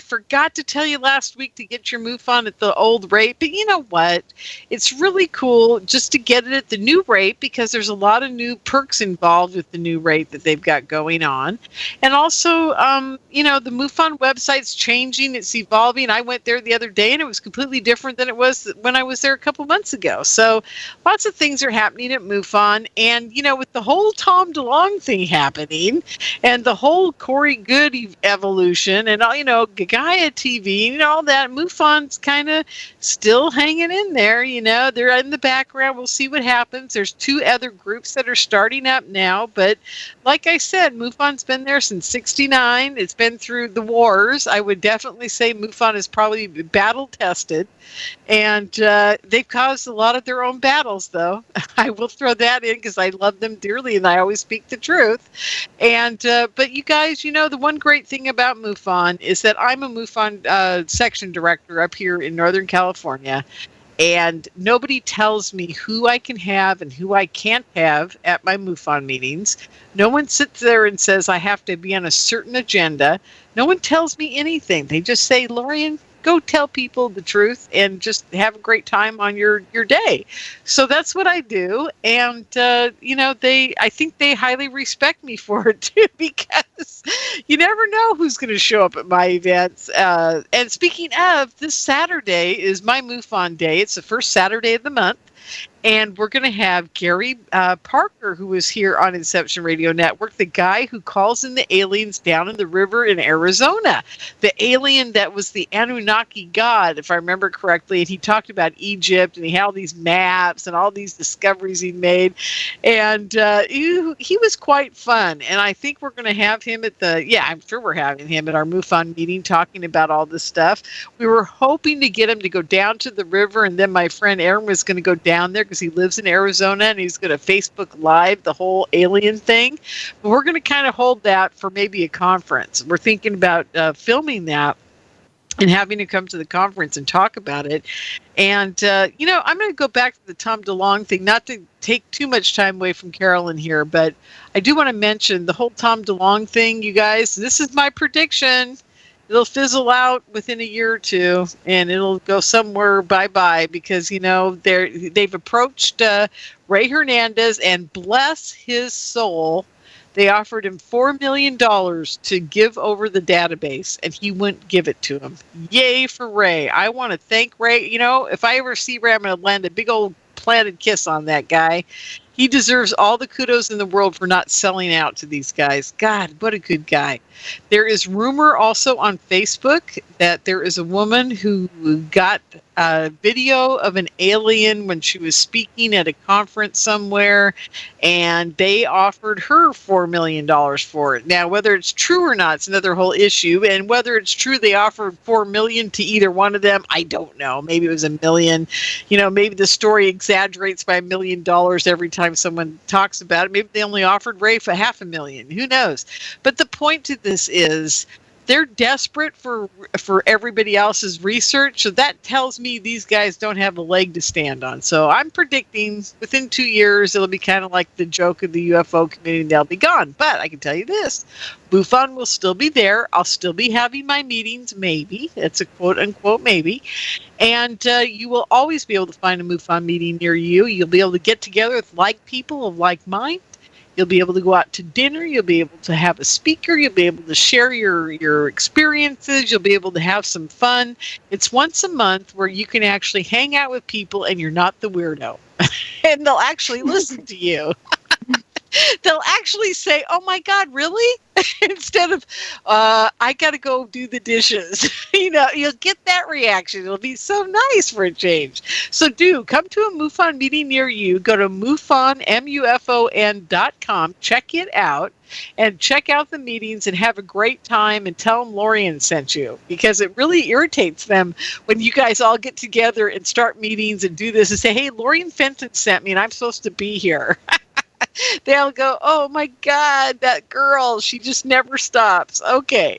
forgot to tell you last week to get your MUFON at the old rate, but you know what? It's really cool just to get it at the new rate, because there's a lot of new perks involved with the new rate that they've got going on. And also, the MUFON website's changing. It's evolving. I went there the other day, and it was completely different than it was when I was there a couple months ago. So lots of things are happening at MUFON. And, with the whole Tom DeLonge thing happening, and the whole Corey Goode evolution, and Gaia TV, all that, MUFON's kind of still hanging in there. They're in the background. We'll see what happens. There's 2 other groups that are starting up now, but like I said, MUFON's been there since '69. It's been through the wars. I would definitely say MUFON is probably battle tested, and they've caused a lot of their own battles, though. I will throw that in because I love them dearly, and I always speak the truth. And but you guys, the one great thing about MUFON is that I'm a MUFON section director up here in Northern California, and nobody tells me who I can have and who I can't have at my MUFON meetings. No one sits there and says I have to be on a certain agenda. No one tells me anything. They just say, Lorien, go tell people the truth and just have a great time on your day. So that's what I do. And, I think they highly respect me for it too, because you never know who's going to show up at my events. And speaking of, this Saturday is my MUFON day. It's the first Saturday of the month. And we're going to have Gary Parker, who was here on Inception Radio Network, the guy who calls in the aliens down in the river in Arizona. The alien that was the Anunnaki god, if I remember correctly. And he talked about Egypt, and he had all these maps and all these discoveries he made. And he was quite fun. And I think we're going to have him I'm sure we're having him at our MUFON meeting talking about all this stuff. We were hoping to get him to go down to the river, and then my friend Aaron was going to go down down there because he lives in Arizona, and he's going to Facebook Live the whole alien thing. But we're going to kind of hold that for maybe a conference. We're thinking about filming that and having to come to the conference and talk about it. And, I'm going to go back to the Tom DeLonge thing, not to take too much time away from Carolyn here, but I do want to mention the whole Tom DeLonge thing, you guys. This is my prediction. It'll fizzle out within a year or two, and it'll go somewhere bye-bye because, they've approached Ray Hernandez, and bless his soul, they offered him $4 million to give over the database, and he wouldn't give it to him. Yay for Ray. I want to thank Ray. If I ever see Ray, I'm going to land a big old planted kiss on that guy. He deserves all the kudos in the world for not selling out to these guys. God, what a good guy. There is rumor also on Facebook that there is a woman who got a video of an alien when she was speaking at a conference somewhere, and they offered her $4 million for it. Now, whether it's true or not, it's another whole issue. And whether it's true they offered $4 million to either one of them, I don't know. Maybe it was $1 million. Maybe the story exaggerates by $1 million every time someone talks about it. Maybe they only offered Ray for $500,000. Who knows? But the point to this is they're desperate for everybody else's research. So that tells me these guys don't have a leg to stand on. So I'm predicting within 2 years, it'll be kind of like the joke of the UFO community. They'll be gone. But I can tell you this, MUFON will still be there. I'll still be having my meetings, maybe. It's a quote unquote maybe. And you will always be able to find a MUFON meeting near you. You'll be able to get together with like people of like mind. You'll be able to go out to dinner. You'll be able to have a speaker. You'll be able to share your experiences. You'll be able to have some fun. It's once a month where you can actually hang out with people and you're not the weirdo. And they'll actually listen to you. They'll actually say, "Oh my God, really?" Instead of, "I got to go do the dishes." You'll get that reaction. It'll be so nice for a change. So do come to a MUFON meeting near you. Go to MUFON, MUFON.com. Check it out and check out the meetings and have a great time and tell them Lorien sent you, because it really irritates them when you guys all get together and start meetings and do this and say, "Hey, Lorien Fenton sent me and I'm supposed to be here." They'll go, "Oh my God, that girl, she just never stops." Okay.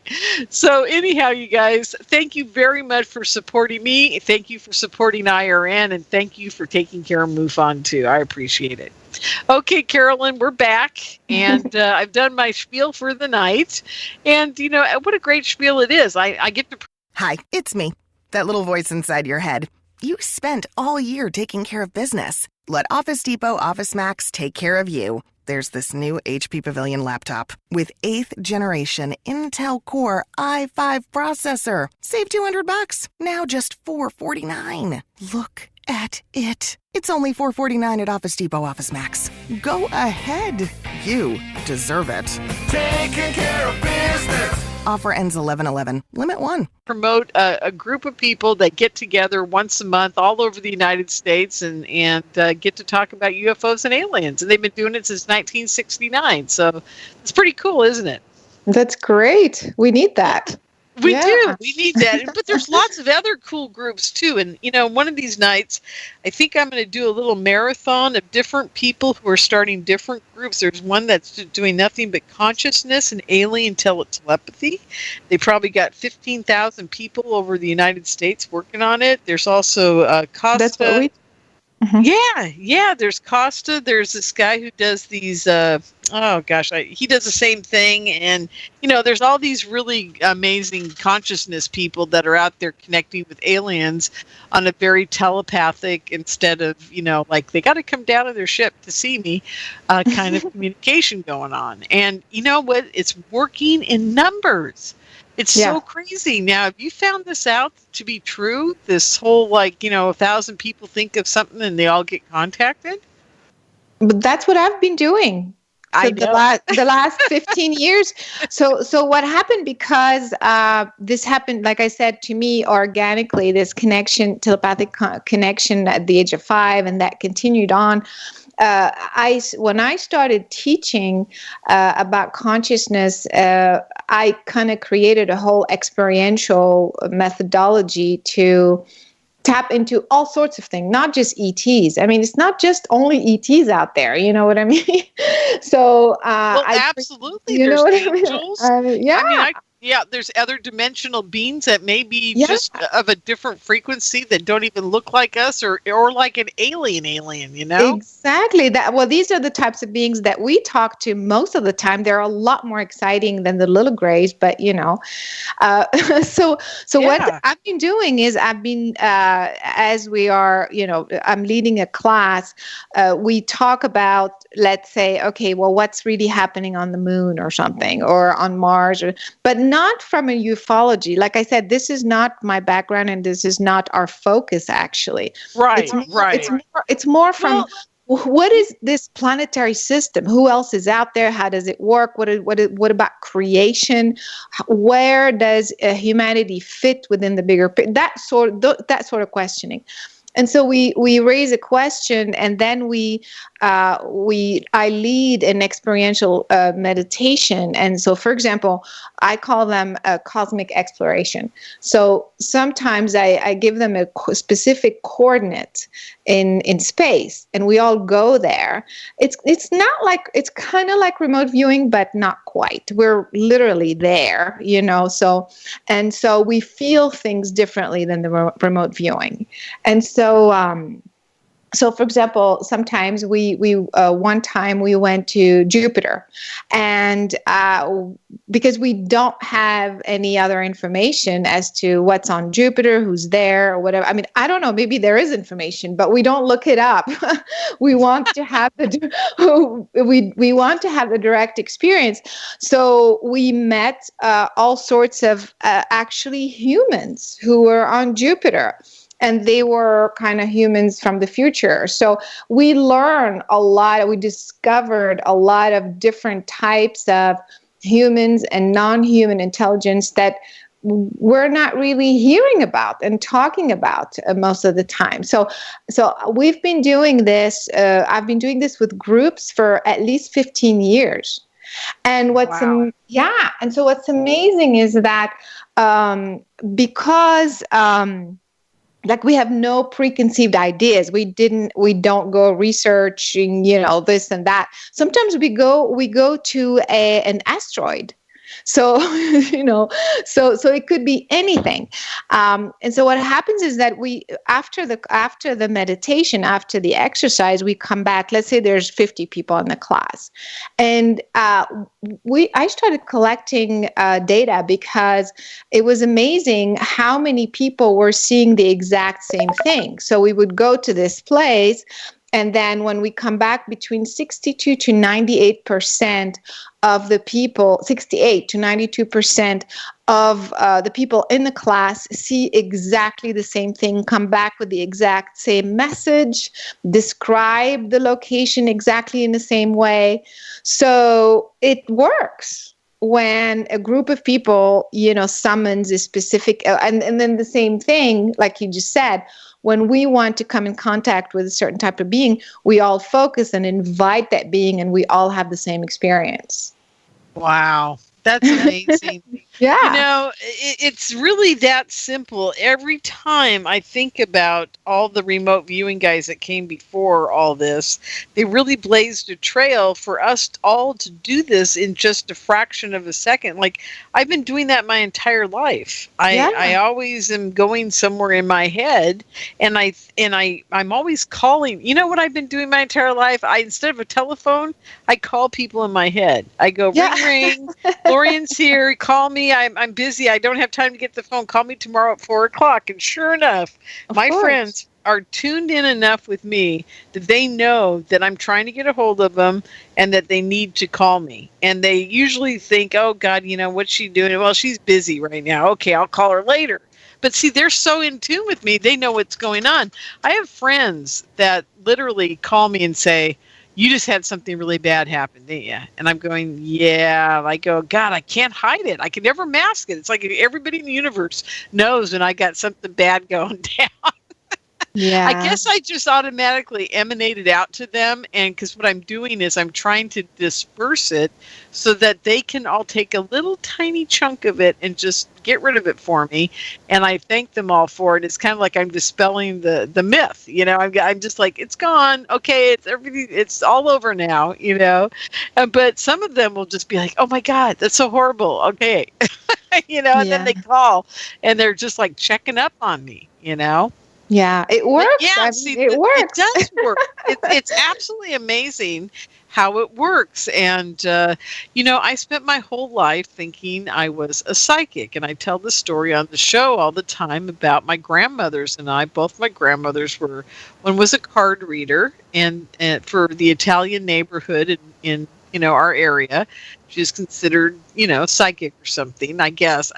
So anyhow, you guys, thank you very much for supporting me. Thank you for supporting IRN, and thank you for taking care of MUFON too. I appreciate it. Okay, Carolyn, we're back, and I've done my spiel for the night. And what a great spiel it is. I get to... Hi, it's me, that little voice inside your head. You spent all year taking care of business. Let Office Depot Office Max take care of you. There's this new HP Pavilion laptop with 8th generation Intel Core i5 processor. Save $200. Now just $449. Look at it. It's only $449 at Office Depot Office Max. Go ahead. You deserve it. Taking care of business. Offer ends 11/11. Limit 1. Promote a group of people that get together once a month all over the United States and get to talk about UFOs and aliens. And they've been doing it since 1969. So it's pretty cool, isn't it? That's great. We need that. We do. We need that. But there's lots of other cool groups, too. And, one of these nights, I think I'm going to do a little marathon of different people who are starting different groups. There's one that's doing nothing but consciousness and alien telepathy. They probably got 15,000 people over the United States working on it. There's also Costa. That's what we... Mm-hmm. Yeah. There's Costa. There's this guy who does these. He does the same thing, and there's all these really amazing consciousness people that are out there connecting with aliens on a very telepathic, instead of like they got to come down to their ship to see me, kind of communication going on. And you know what? It's working in numbers. It's so crazy. Now, have you found this out to be true? This whole 1,000 people think of something and they all get contacted? But that's what I've been doing. I know. The last 15 years. So what happened, because this happened, like I said, to me organically, this connection, telepathic connection at the age of 5, and that continued on. When I started teaching about consciousness, I kind of created a whole experiential methodology to tap into all sorts of things, not just ETs. I mean, it's not just only ETs out there. You know what I mean? So, absolutely. You know There's what angels. I mean? Yeah. There's other dimensional beings that may be just of a different frequency that don't even look like us, or like an alien, you know? Exactly. These are the types of beings that we talk to most of the time. They're a lot more exciting than the little grays, but so what I've been doing is as we are, I'm leading a class, we talk about, let's say, okay, well, what's really happening on the moon or something, or on Mars, but not from a ufology. Like I said, this is not my background, and this is not our focus, actually. Right. It's more from what is this planetary system? Who else is out there? How does it work? What about creation? Where does humanity fit within the bigger picture? That sort of questioning. And so we raise a question, and then I lead an experiential meditation. And so, for example, I call them a cosmic exploration. So sometimes I give them a specific coordinate in space, and we all go there. It's not like, it's kind of like remote viewing, but not quite. We're literally there, So we feel things differently than the remote viewing, and so, for example, sometimes we one time we went to Jupiter, and because we don't have any other information as to what's on Jupiter, who's there, or whatever. I mean, I don't know. Maybe there is information, but we don't look it up. We want to have we want to have the direct experience. So we met all sorts of actually humans who were on Jupiter. And they were kind of humans from the future. So we learned a lot. We discovered a lot of different types of humans and non-human intelligence that we're not really hearing about and talking about most of the time. So we've been doing this. I've been doing this with groups for at least 15 years. And what's and so what's amazing is that because like we have no preconceived ideas. We don't go researching, this and that. Sometimes we go to an asteroid. So, so it could be anything. And so what happens is that after the meditation, after the exercise, we come back. Let's say there's 50 people in the class. And I started collecting data because it was amazing how many people were seeing the exact same thing. So we would go to this place, and then when we come back, between 62 to 98% of the people, 68 to 92% of the people in the class see exactly the same thing, come back with the exact same message, describe the location exactly in the same way. So it works when a group of people, summons a specific, and then the same thing, like you just said, when we want to come in contact with a certain type of being, we all focus and invite that being, and we all have the same experience. Wow. That's amazing. Yeah. It's really that simple. Every time I think about all the remote viewing guys that came before all this, they really blazed a trail for us all to do this in just a fraction of a second. Like, I've been doing that my entire life. I always am going somewhere in my head, and I'm always calling. You know what I've been doing my entire life? Instead of a telephone, I call people in my head. I go, ring, ring. Lorien's here. Call me. I'm busy. I don't have time to get the phone. Call me tomorrow at 4:00. And sure enough, my friends are tuned in enough with me that they know that I'm trying to get a hold of them and that they need to call me. And they usually think, oh, God, what's she doing? Well, she's busy right now. Okay, I'll call her later. But see, they're so in tune with me. They know what's going on. I have friends that literally call me and say, you just had something really bad happen, didn't you? And I'm going, yeah. I go, God, I can't hide it. I can never mask it. It's like everybody in the universe knows when I got something bad going down. Yeah. I guess I just automatically emanated out to them, and because what I'm doing is I'm trying to disperse it so that they can all take a little tiny chunk of it and just get rid of it for me, and I thank them all for it. It's kind of like I'm dispelling the myth, you know. I'm just like, it's gone, okay, it's everything, it's all over now, you know. But some of them will just be like, oh my God, that's so horrible, okay. You know, and then they call and they're just like checking up on me, you know. Yeah, it works. Yeah, I mean, see, it works. It does work. It's absolutely amazing how it works. And, you know, I spent my whole life thinking I was a psychic. And I tell the story on the show all the time about my grandmothers and I. Both my grandmothers were, one was a card reader and for the Italian neighborhood in you know, our area. She was considered, you know, psychic or something, I guess.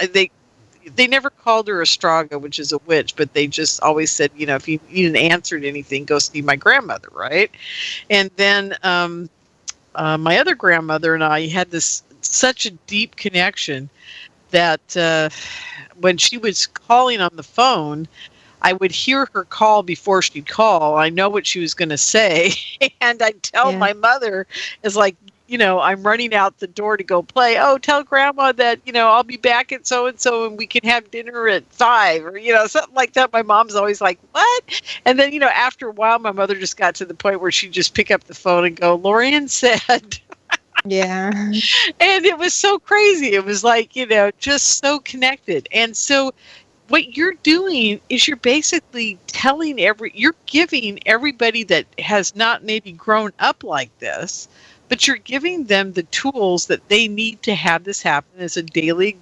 They never called her Astraga, which is a witch, but they just always said, you know, if you need an answer to anything, go see my grandmother, right? And then my other grandmother and I had such a deep connection that when she was calling on the phone, I would hear her call before she'd call. I know what she was going to say, and I'd tell my mother, is like, you know, I'm running out the door to go play. Oh, tell grandma that, you know, I'll be back at so-and-so and we can have dinner at 5 or, you know, something like that. My mom's always like, what? And then, you know, after a while, my mother just got to the point where she'd just pick up the phone and go, Lorien said. Yeah. And it was so crazy. It was like, you know, just so connected. And so what you're doing is you're basically you're giving everybody that has not maybe grown up like this, but you're giving them the tools that they need to have this happen as a daily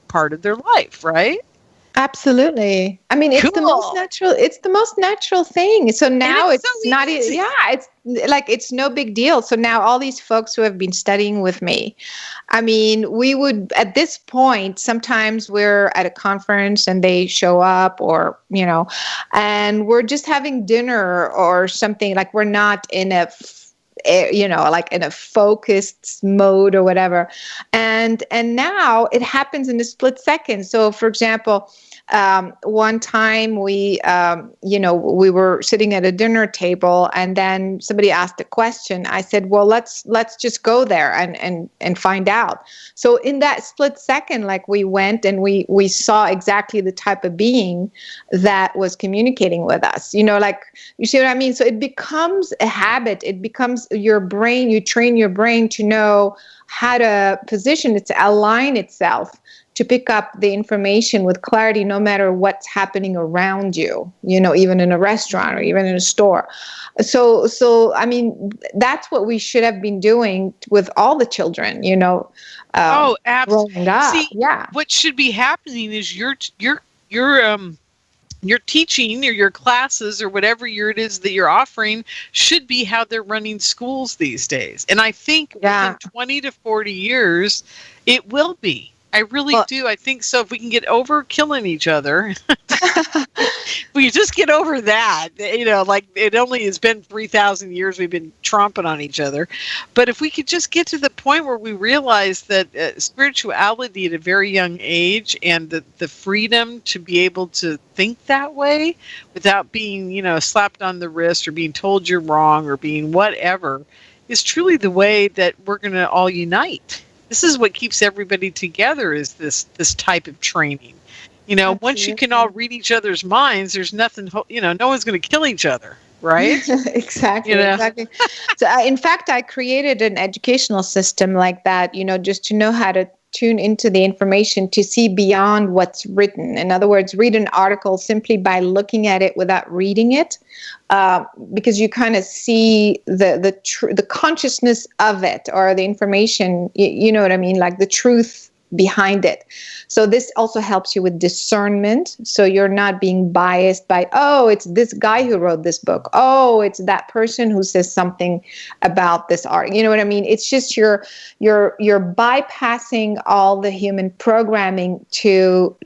part of their life, right? Absolutely. I mean, it's the most natural. It's the most natural thing. So now it's not. Yeah, it's like it's no big deal. So now all these folks who have been studying with me, I mean, we would at this point sometimes we're at a conference and they show up, or you know, and we're just having dinner or something. Like we're not in a you know, like in a focused mode or whatever. And now it happens in a split second. So for example, one time we, you know, we were sitting at a dinner table and then somebody asked a question. I said, well, let's just go there and find out. So in that split second, like we went and we saw exactly the type of being that was communicating with us, you know, like, you see what I mean? So it becomes a habit. It becomes your brain. You train your brain to know how to position it, to align itself, to pick up the information with clarity, no matter what's happening around you, you know, even in a restaurant or even in a store. So I mean, that's what we should have been doing with all the children, you know. Oh, absolutely. Growing up. See, yeah. What should be happening is your teaching or your classes or whatever it is that you're offering should be how they're running schools these days. And I think within 20 to 40 years, it will be. I really do. I think so. If we can get over killing each other, we just get over that, you know, like it only has been 3,000 years we've been tromping on each other. But if we could just get to the point where we realize that spirituality at a very young age and the freedom to be able to think that way without being, you know, slapped on the wrist or being told you're wrong or being whatever is truly the way that we're going to all unite. This is what keeps everybody together, is this type of training. You know, once you can all read each other's minds, there's nothing, you know, no one's going to kill each other, right? Exactly, you know? Exactly. So in fact, I created an educational system like that, you know, just to know how to tune into the information, to see beyond what's written. In other words, read an article simply by looking at it without reading it, because you kind of see the consciousness of it, or the information, you know what I mean, like the truth behind it. So this also helps you with discernment. So you're not being biased by, oh, it's this guy who wrote this book. Oh, it's that person who says something about this art. You know what I mean? It's just you're bypassing all the human programming to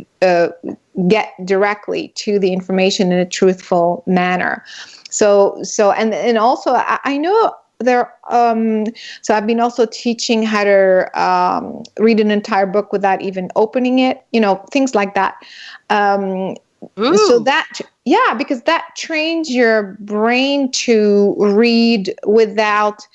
get directly to the information in a truthful manner. So and also I know there. So I've been also teaching how to read an entire book without even opening it. You know, things like that. So that, because that trains your brain to read without,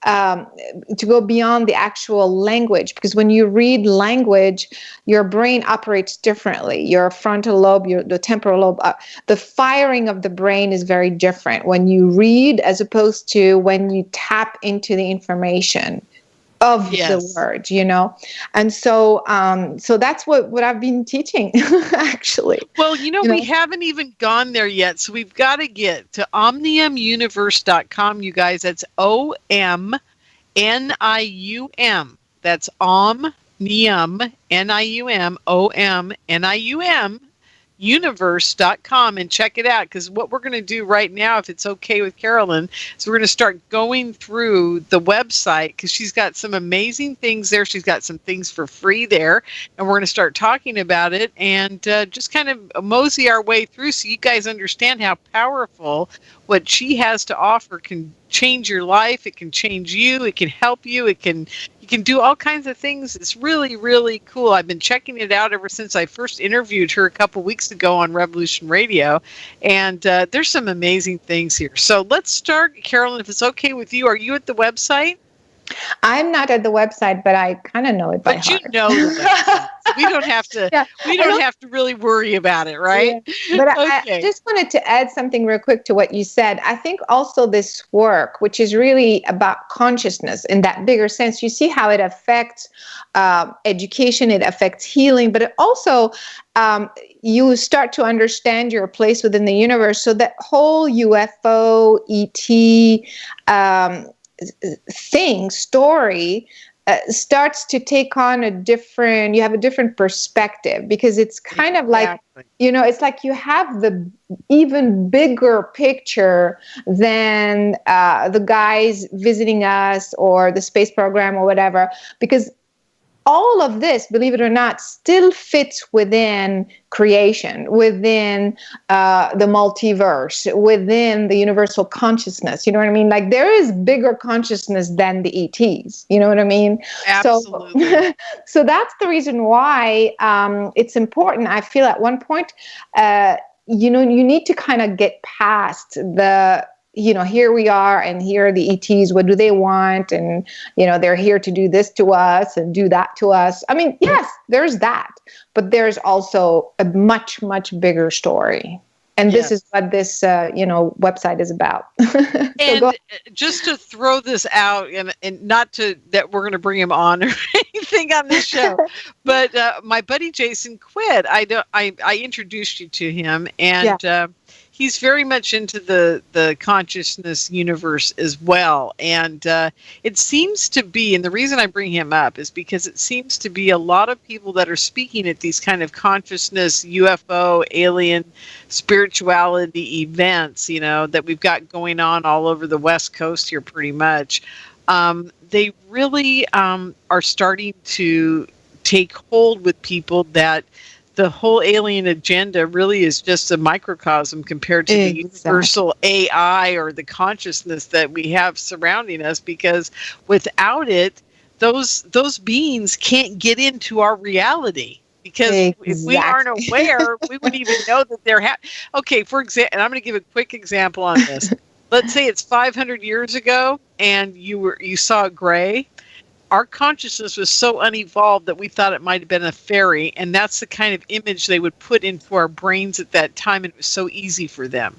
to go beyond the actual language. Because when you read language, your brain operates differently. Your frontal lobe, the temporal lobe, the firing of the brain is very different when you read as opposed to when you tap into the information of the word, and so that's what I've been teaching actually. Well, we haven't even gone there yet, so we've got to get to omniumuniverse.com, you guys. That's OMNIUM. That's Omnium, NIUM, OMNIUM, universe.com, and check it out, because what we're going to do right now, if it's okay with Carolyn, is we're going to start going through the website, because she's got some amazing things there. She's got some things for free there, and we're going to start talking about it and just kind of mosey our way through so you guys understand how powerful what she has to offer can change your life. It can change you. It can help you. You can do all kinds of things. It's really, really cool. I've been checking it out ever since I first interviewed her a couple weeks ago on Revolution Radio. And there's some amazing things here. So let's start, Carolyn, if it's okay with you. Are you at the website? I'm not at the website, but I kind of know it by heart. But you know the website. We don't have to. We don't have to really worry about it, right? Yeah. But I just wanted to add something real quick to what you said. I think also this work, which is really about consciousness in that bigger sense, you see how it affects education, it affects healing, but it also you start to understand your place within the universe. So that whole UFO, ET story starts to take on you have a different perspective, because it's kind of like, it's like you have the even bigger picture than the guys visiting us or the space program or whatever, because all of this, believe it or not, still fits within creation, within the multiverse, within the universal consciousness. You know what I mean? Like, there is bigger consciousness than the ETs. You know what I mean? Absolutely. So that's the reason why it's important. I feel at one point, you need to kind of get past the, here we are and here are the ETs. What do they want? And, they're here to do this to us and do that to us. I mean, yes, there's that, but there's also a much, much bigger story. And this is what this, website is about. And just to throw this out, and not that we're going to bring him on or anything on this show, but my buddy Jason Quidd, I introduced you to him, and he's very much into the consciousness universe as well. And it seems to be, and the reason I bring him up is because it seems to be a lot of people that are speaking at these kind of consciousness, UFO, alien, spirituality events, that we've got going on all over the West Coast here pretty much. They really are starting to take hold with people that the whole alien agenda really is just a microcosm compared to the universal AI or the consciousness that we have surrounding us, because without it, those beings can't get into our reality. Because if we aren't aware, we wouldn't even know that they're okay, for example, and I'm going to give a quick example on this. Let's say it's 500 years ago and you saw a gray. Our consciousness was so unevolved that we thought it might have been a fairy, and that's the kind of image they would put into our brains at that time, and it was so easy for them.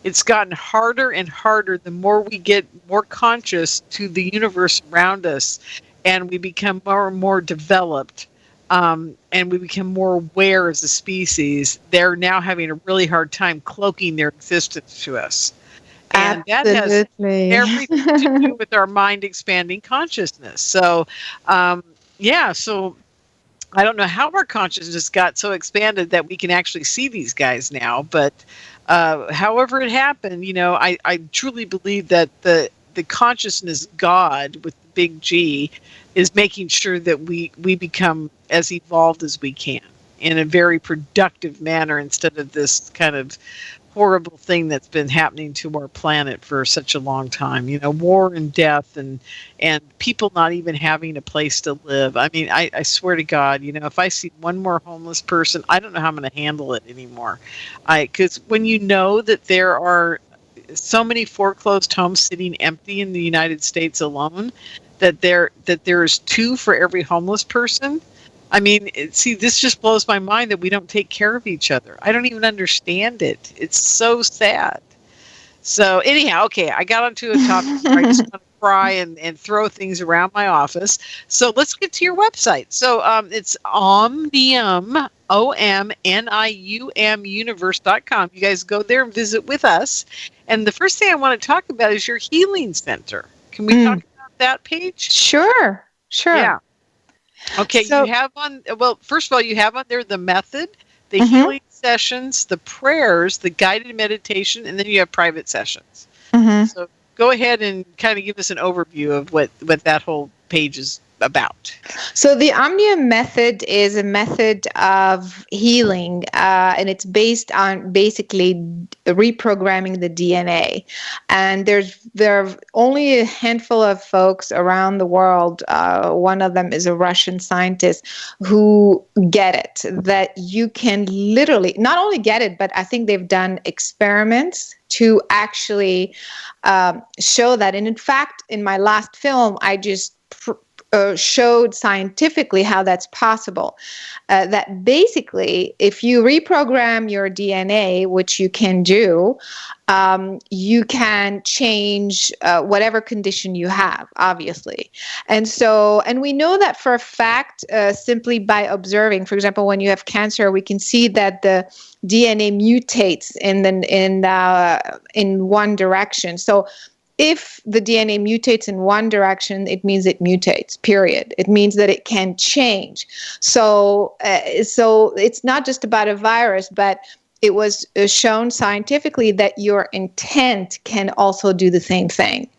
It's gotten harder and harder the more we get more conscious to the universe around us, and we become more and more developed, and we become more aware as a species. They're now having a really hard time cloaking their existence to us. And that has everything to do with our mind expanding consciousness. So, so I don't know how our consciousness got so expanded that we can actually see these guys now. But however it happened, I truly believe that the consciousness God with the big G is making sure that we become as evolved as we can in a very productive manner, instead of this kind of horrible thing that's been happening to our planet for such a long time. War and death and people not even having a place to live. I mean, I swear to God, if I see one more homeless person, I don't know how I'm going to handle it anymore. Because when you know that there are so many foreclosed homes sitting empty in the United States alone, that there's 2 for every homeless person. I mean, see, this just blows my mind that we don't take care of each other. I don't even understand it. It's so sad. So anyhow, okay, I got onto a topic where I just want to cry and throw things around my office. So let's get to your website. So it's Omnium, OMNIUM universe.com. You guys go there and visit with us. And the first thing I want to talk about is your healing center. Can we talk about that page? Sure. Yeah. Okay, So, you have first of all, you have on there the method, the healing sessions, the prayers, the guided meditation, and then you have private sessions. So go ahead and kind of give us an overview of what that whole page is about. So the Omnium method is a method of healing, and it's based on basically reprogramming the DNA. And there are only a handful of folks around the world. One of them is a Russian scientist who get it, that you can literally not only get it, but I think they've done experiments to actually show that. And in fact, in my last film, I just showed scientifically how that's possible. That basically, if you reprogram your DNA, which you can do, you can change whatever condition you have, obviously. And we know that for a fact, simply by observing. For example, when you have cancer, we can see that the DNA mutates in one direction. So if the DNA mutates in one direction, it means it mutates, period. It means that it can change. So it's not just about a virus, but it was shown scientifically that your intent can also do the same thing.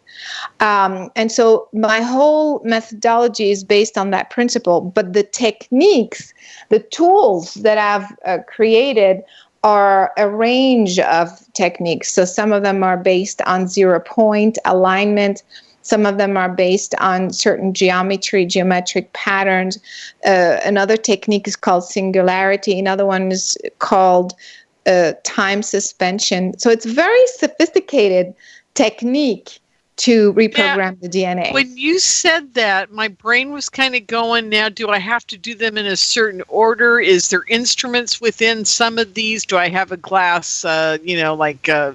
And so my whole methodology is based on that principle. But the techniques, the tools that I've created are a range of techniques. So some of them are based on 0-point alignment. Some of them are based on certain geometric patterns. Another technique is called singularity. Another one is called time suspension. So it's a very sophisticated technique to reprogram the DNA. When you said that, my brain was kind of going, now, do I have to do them in a certain order? Is there instruments within some of these? Do I have a glass, like a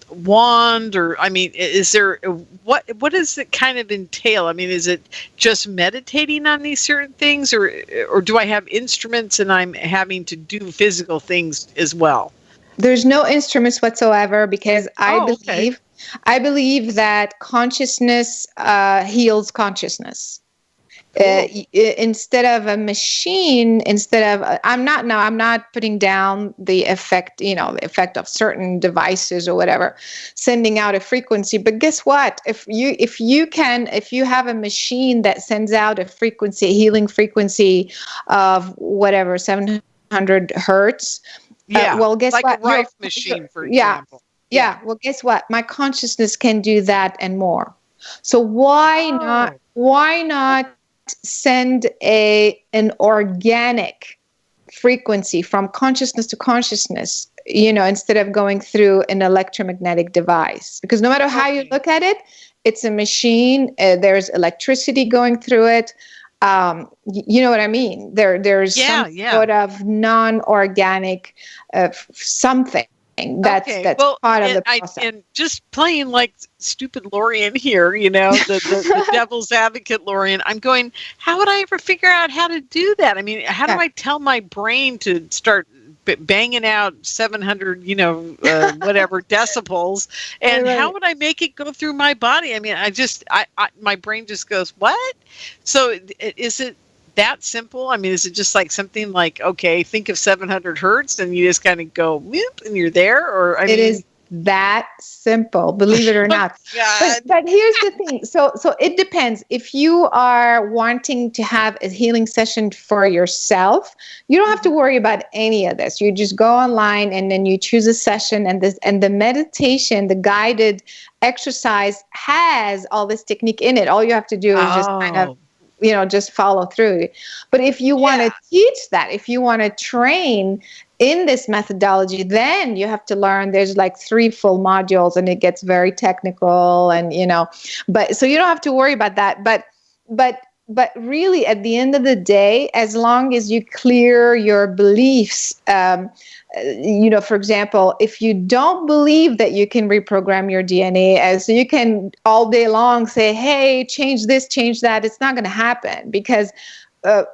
wand? Or, I mean, is there, what does it kind of entail? I mean, is it just meditating on these certain things? Or do I have instruments and I'm having to do physical things as well? There's no instruments whatsoever, because I believe that consciousness heals consciousness. Instead of a machine, I'm not putting down the effect of certain devices or whatever, sending out a frequency. But guess what? If you have a machine that sends out a healing frequency of whatever, 700 hertz. Well, guess like what? A Rife machine, for example. Yeah. Well, guess what? My consciousness can do that and more. So why not send an organic frequency from consciousness to consciousness, instead of going through an electromagnetic device? Because no matter how you look at it, it's a machine. There's electricity going through it. You know what I mean? There's some sort of non-organic something that's part of the process. And just playing like stupid Lorien here, the devil's advocate Lorien, I'm going, how would I ever figure out how to do that? I mean, how do I tell my brain to start banging out 700, whatever decibels, and how would I make it go through my body? I mean, my brain just goes, what? So is it that simple? I mean, is it just like something like, okay, think of 700 hertz and you just kind of go, whoop, and you're there? Or that simple, believe it or not. But here's the thing. So it depends. If you are wanting to have a healing session for yourself, you don't have to worry about any of this. You just go online and then you choose a session, and the meditation, the guided exercise has all this technique in it. All you have to do is just kind of, just follow through. But if you want to teach that, if you want to train in this methodology, then you have to learn. There's like 3 full modules, and it gets very technical, and but so you don't have to worry about that. But really, at the end of the day, as long as you clear your beliefs, for example, if you don't believe that you can reprogram your DNA, so you can all day long say, hey, change this, change that, it's not going to happen, because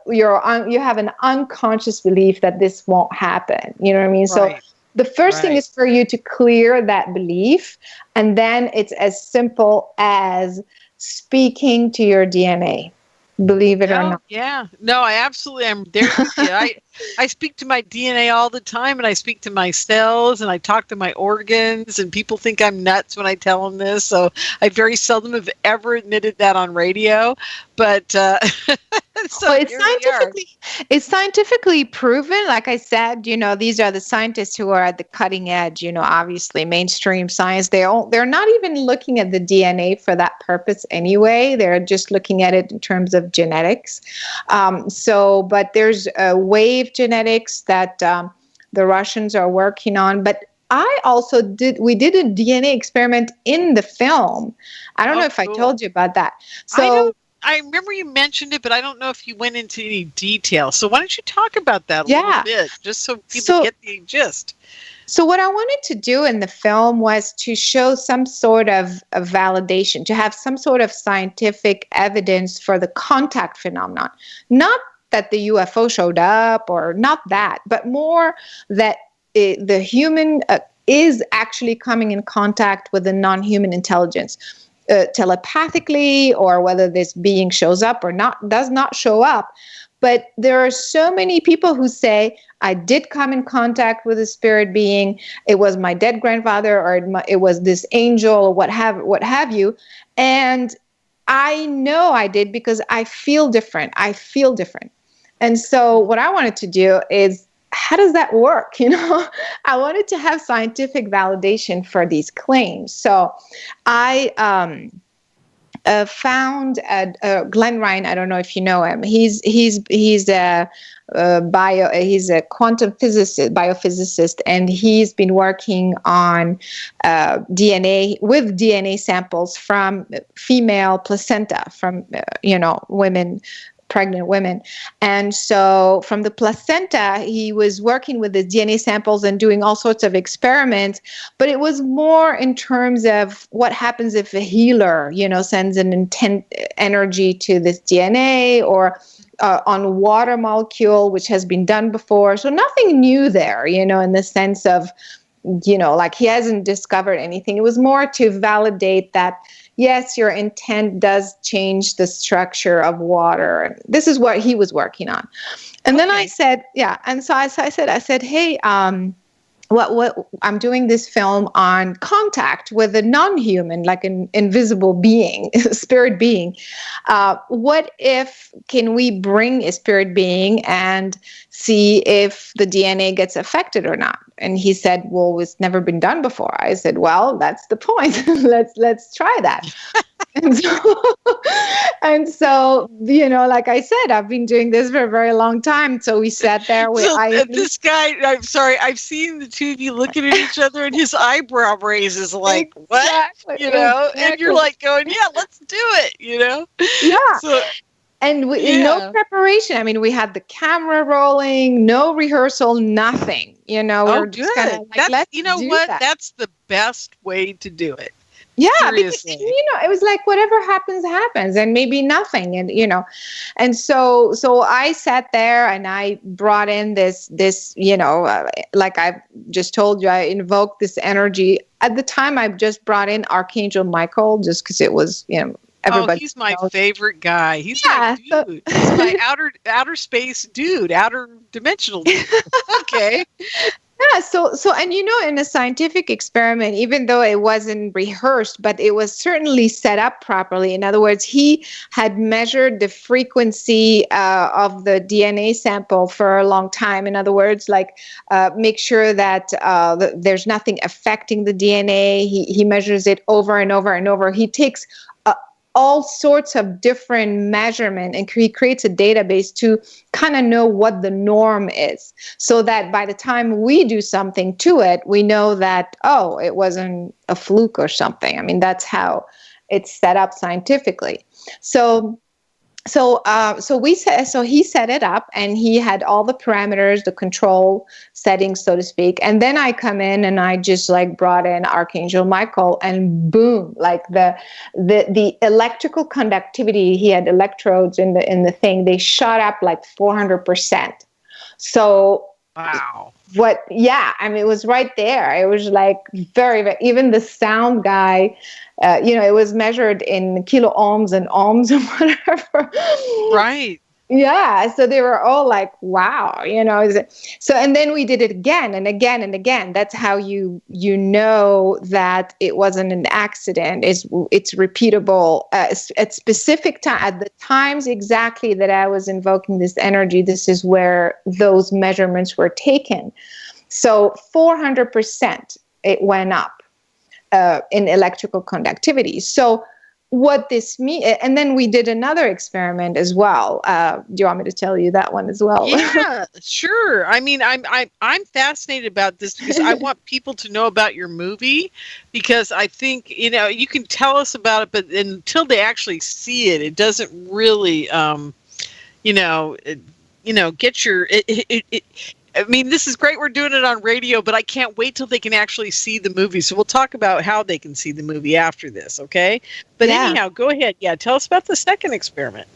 you have an unconscious belief that this won't happen. You know what I mean? Right. So the first thing is for you to clear that belief, and then it's as simple as speaking to your DNA. Believe it or not. Yeah. No, I absolutely am there with you. I speak to my DNA all the time, and I speak to my cells, and I talk to my organs, and people think I'm nuts when I tell them this. So I very seldom have ever admitted that on radio. But so it's scientifically proven. Like I said, these are the scientists who are at the cutting edge. Obviously, mainstream science. They're not even looking at the DNA for that purpose anyway. They're just looking at it in terms of genetics. But there's a wave genetics that the Russians are working on. But we did a DNA experiment in the film. I don't know if I told you about that. So I remember you mentioned it, but I don't know if you went into any detail. So why don't you talk about that a little bit, just so people get the gist? So what I wanted to do in the film was to show some sort of validation, to have some sort of scientific evidence for the contact phenomenon. Not that the UFO showed up, or not that, but more that the human is actually coming in contact with a non-human intelligence. Telepathically, or whether this being shows up or not, does not show up. But there are so many people who say, I did come in contact with a spirit being. It was my dead grandfather, or it was this angel, or what have you. And I know I did, because I feel different. And so what I wanted to do is, how does that work? I wanted to have scientific validation for these claims. So I found Glenn Ryan. I don't know if you know him. He's a quantum physicist, biophysicist, and he's been working on DNA samples from female placenta from women. Pregnant women. And so from the placenta, he was working with the DNA samples and doing all sorts of experiments, but it was more in terms of what happens if a healer, sends an intent energy to this DNA, or on water molecule, which has been done before. So nothing new there, in the sense of, like he hasn't discovered anything. It was more to validate that, yes, your intent does change the structure of water. This is what he was working on. And then I said, and so I said, hey, what I'm doing this film on contact with a non-human, like an invisible being, spirit being. What if can we bring a spirit being and see if the DNA gets affected or not? And he said, well, it's never been done before. I said, well, that's the point. let's try that. And so, like I said, I've been doing this for a very long time. So we sat there with this guy. I'm sorry, I've seen the two of you looking at each other, and his eyebrow raises like, exactly, what? And you're like going, yeah, let's do it. Yeah. So, and no preparation. I mean, we had the camera rolling, no rehearsal, nothing. We're just kind of like, let's do that. That's the best way to do it. Yeah, seriously. Because it was like whatever happens, and maybe nothing, and and so I sat there and I brought in this like I just told you, I invoked this energy. At the time, I just brought in Archangel Michael, just because it was everybody. He's my favorite guy. He's my dude. He's my outer space dude, outer dimensional dude. Okay. Yeah, so and in a scientific experiment, even though it wasn't rehearsed, but it was certainly set up properly. In other words, he had measured the frequency of the DNA sample for a long time. In other words, like make sure that there's nothing affecting the DNA. He measures it over and over and over. He takes all sorts of different measurement, and he creates a database to kind of know what the norm is, so that by the time we do something to it, we know that, oh, it wasn't a fluke or something. I mean, that's how it's set up scientifically. So he set it up, and he had all the parameters, the control settings, so to speak. And then I come in and I just like brought in Archangel Michael, and boom, like the electrical conductivity. He had electrodes in the thing. They shot up like 400%. So wow. Yeah, I mean, it was right there. It was like very, very, even the sound guy, it was measured in kilo ohms and ohms and whatever. Right. Yeah. So they were all like, wow, So, and then we did it again and again and again. That's how you know that it wasn't an accident. It's repeatable at specific time, at the times exactly that I was invoking this energy. This is where those measurements were taken. So 400% it went up in electrical conductivity. So what this means, and then we did another experiment as well. Do you want me to tell you that one as well? Yeah, sure. I mean, I'm fascinated about this because I want people to know about your movie, because I think you can tell us about it, but until they actually see it, it doesn't really get your I mean, this is great. We're doing it on radio, but I can't wait till they can actually see the movie. So we'll talk about how they can see the movie after this, okay? But anyhow, go ahead. Yeah, tell us about the second experiment.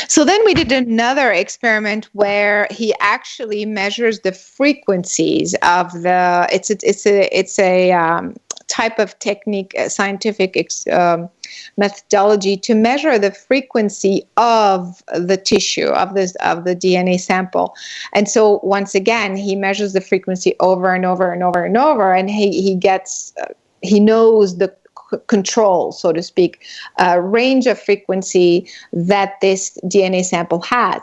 So then we did another experiment where he actually measures the frequencies of the. It's a type of technique, scientific methodology to measure the frequency of the tissue of the DNA sample. And so once again, he measures the frequency over and over and over and over, and he knows the control, so to speak, range of frequency that this DNA sample has.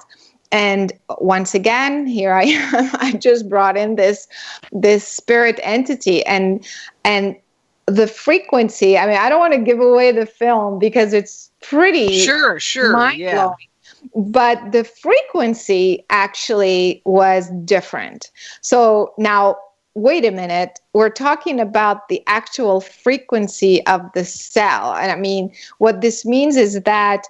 And once again, here I am. I just brought in this spirit entity, and the frequency. I mean, I don't want to give away the film because it's pretty sure, mind-blowing. Yeah. But the frequency actually was different. So now, wait a minute. We're talking about the actual frequency of the cell. And I mean, what this means is that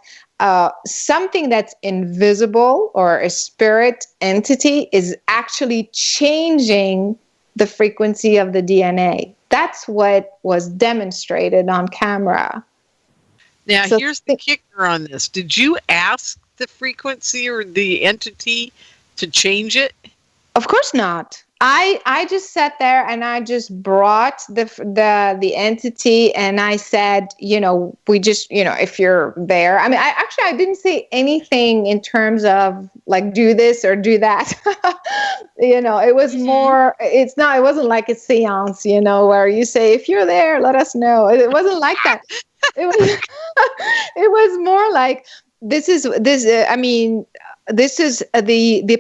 something that's invisible, or a spirit entity, is actually changing the frequency of the DNA. That's what was demonstrated on camera. Now, here's the kicker on this. Did you ask the frequency or the entity to change it? Of course not. I just sat there and I just brought the entity, and I said, we just, if you're there. I mean, I didn't say anything in terms of like do this or do that. It was more. It wasn't like a seance, where you say, if you're there, let us know. It wasn't like that. It was. It was more like this is the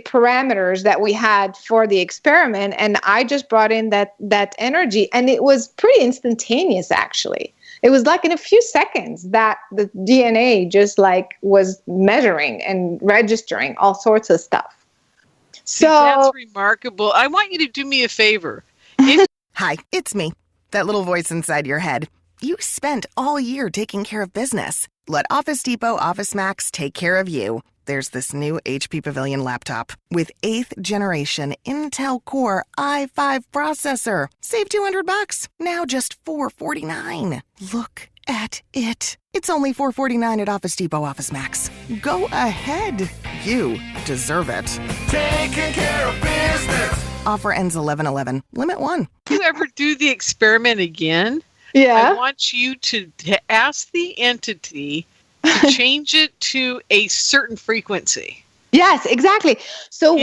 parameters that we had for the experiment, and I just brought in that energy, and it was pretty instantaneous. Actually, it was like in a few seconds that the DNA just like was measuring and registering all sorts of stuff. So that's remarkable. I want you to do me a favor. Hi, it's me, that little voice inside your head. You spent all year taking care of business. Let Office Depot Office Max take care of you. There's this new HP Pavilion laptop with 8th generation Intel Core i5 processor. Save $200. Now just $449. Look at it. It's only $449 at Office Depot Office Max. Go ahead. You deserve it. Taking care of business. Offer ends 11/11. Limit 1. If you ever do the experiment again, yeah, I want you to ask the entity to change it to a certain frequency. Yes, exactly. So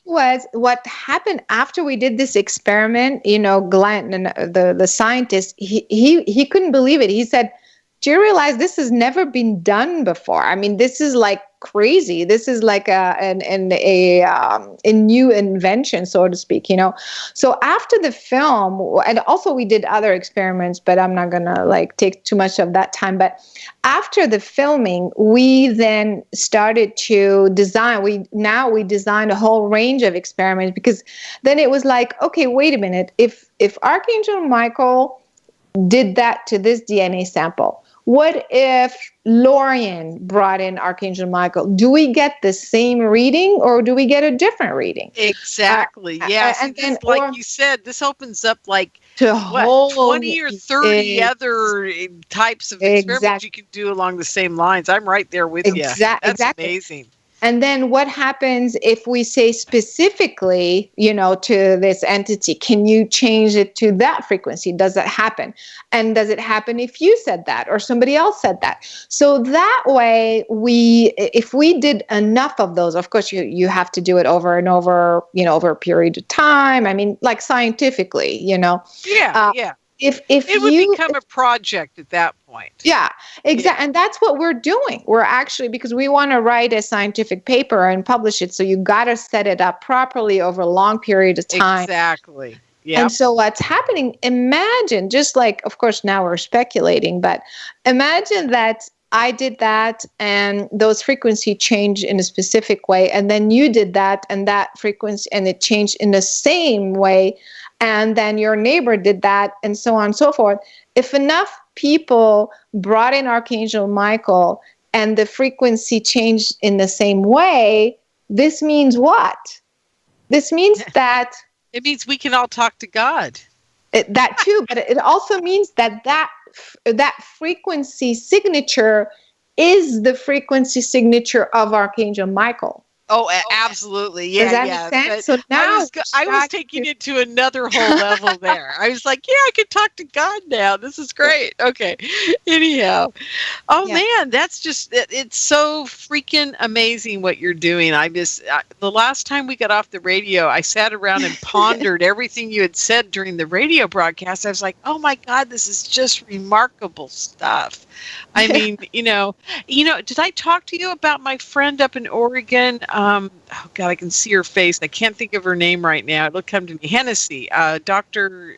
what happened after we did this experiment. Glenn, the scientist, he couldn't believe it. He said, "Do you realize this has never been done before? I mean, this is like crazy. This is like a new invention, so to speak." So after the film, and also we did other experiments, but I'm not gonna take too much of that time. But after the filming, we then started to design. We designed a whole range of experiments, because then it was like, okay, wait a minute. If Archangel Michael did that to this DNA sample, what if Lorien brought in Archangel Michael? Do we get the same reading, or do we get a different reading? Exactly. Yes. And then, like you said, this opens up to whole 20 or 30 other types of experiments you can do along the same lines. I'm right there with you. That's amazing. And then what happens if we say specifically, to this entity, can you change it to that frequency? Does that happen? And does it happen if you said that or somebody else said that? So that way, if we did enough of those, of course, you have to do it over and over, over a period of time. I mean, like scientifically, Yeah. If it would become a project at that point. Yeah, exactly. Yeah. And that's what we're doing. We're actually, because we want to write a scientific paper and publish it. So you got to set it up properly over a long period of time. Exactly. Yeah. And so what's happening, imagine, just like, of course, now we're speculating, but imagine that I did that and those frequency changed in a specific way. And then you did that and that frequency, and it changed in the same way. And then your neighbor did that, and so on and so forth. If enough people brought in Archangel Michael and the frequency changed in the same way, this means what? This means that... It means we can all talk to God. That too, but it also means that frequency signature is the frequency signature of Archangel Michael. Oh, absolutely. Yeah. Does that make sense? So now I was taking it to another whole level there. I was like, yeah, I can talk to God now. This is great. Okay. Anyhow. Oh, man, that's just, it's so freaking amazing what you're doing. The last time we got off the radio, I sat around and pondered everything you had said during the radio broadcast. I was like, oh my God, this is just remarkable stuff. I mean, did I talk to you about my friend up in Oregon? Oh God, I can see her face. I can't think of her name right now. It'll come to me. Hennessy, Dr.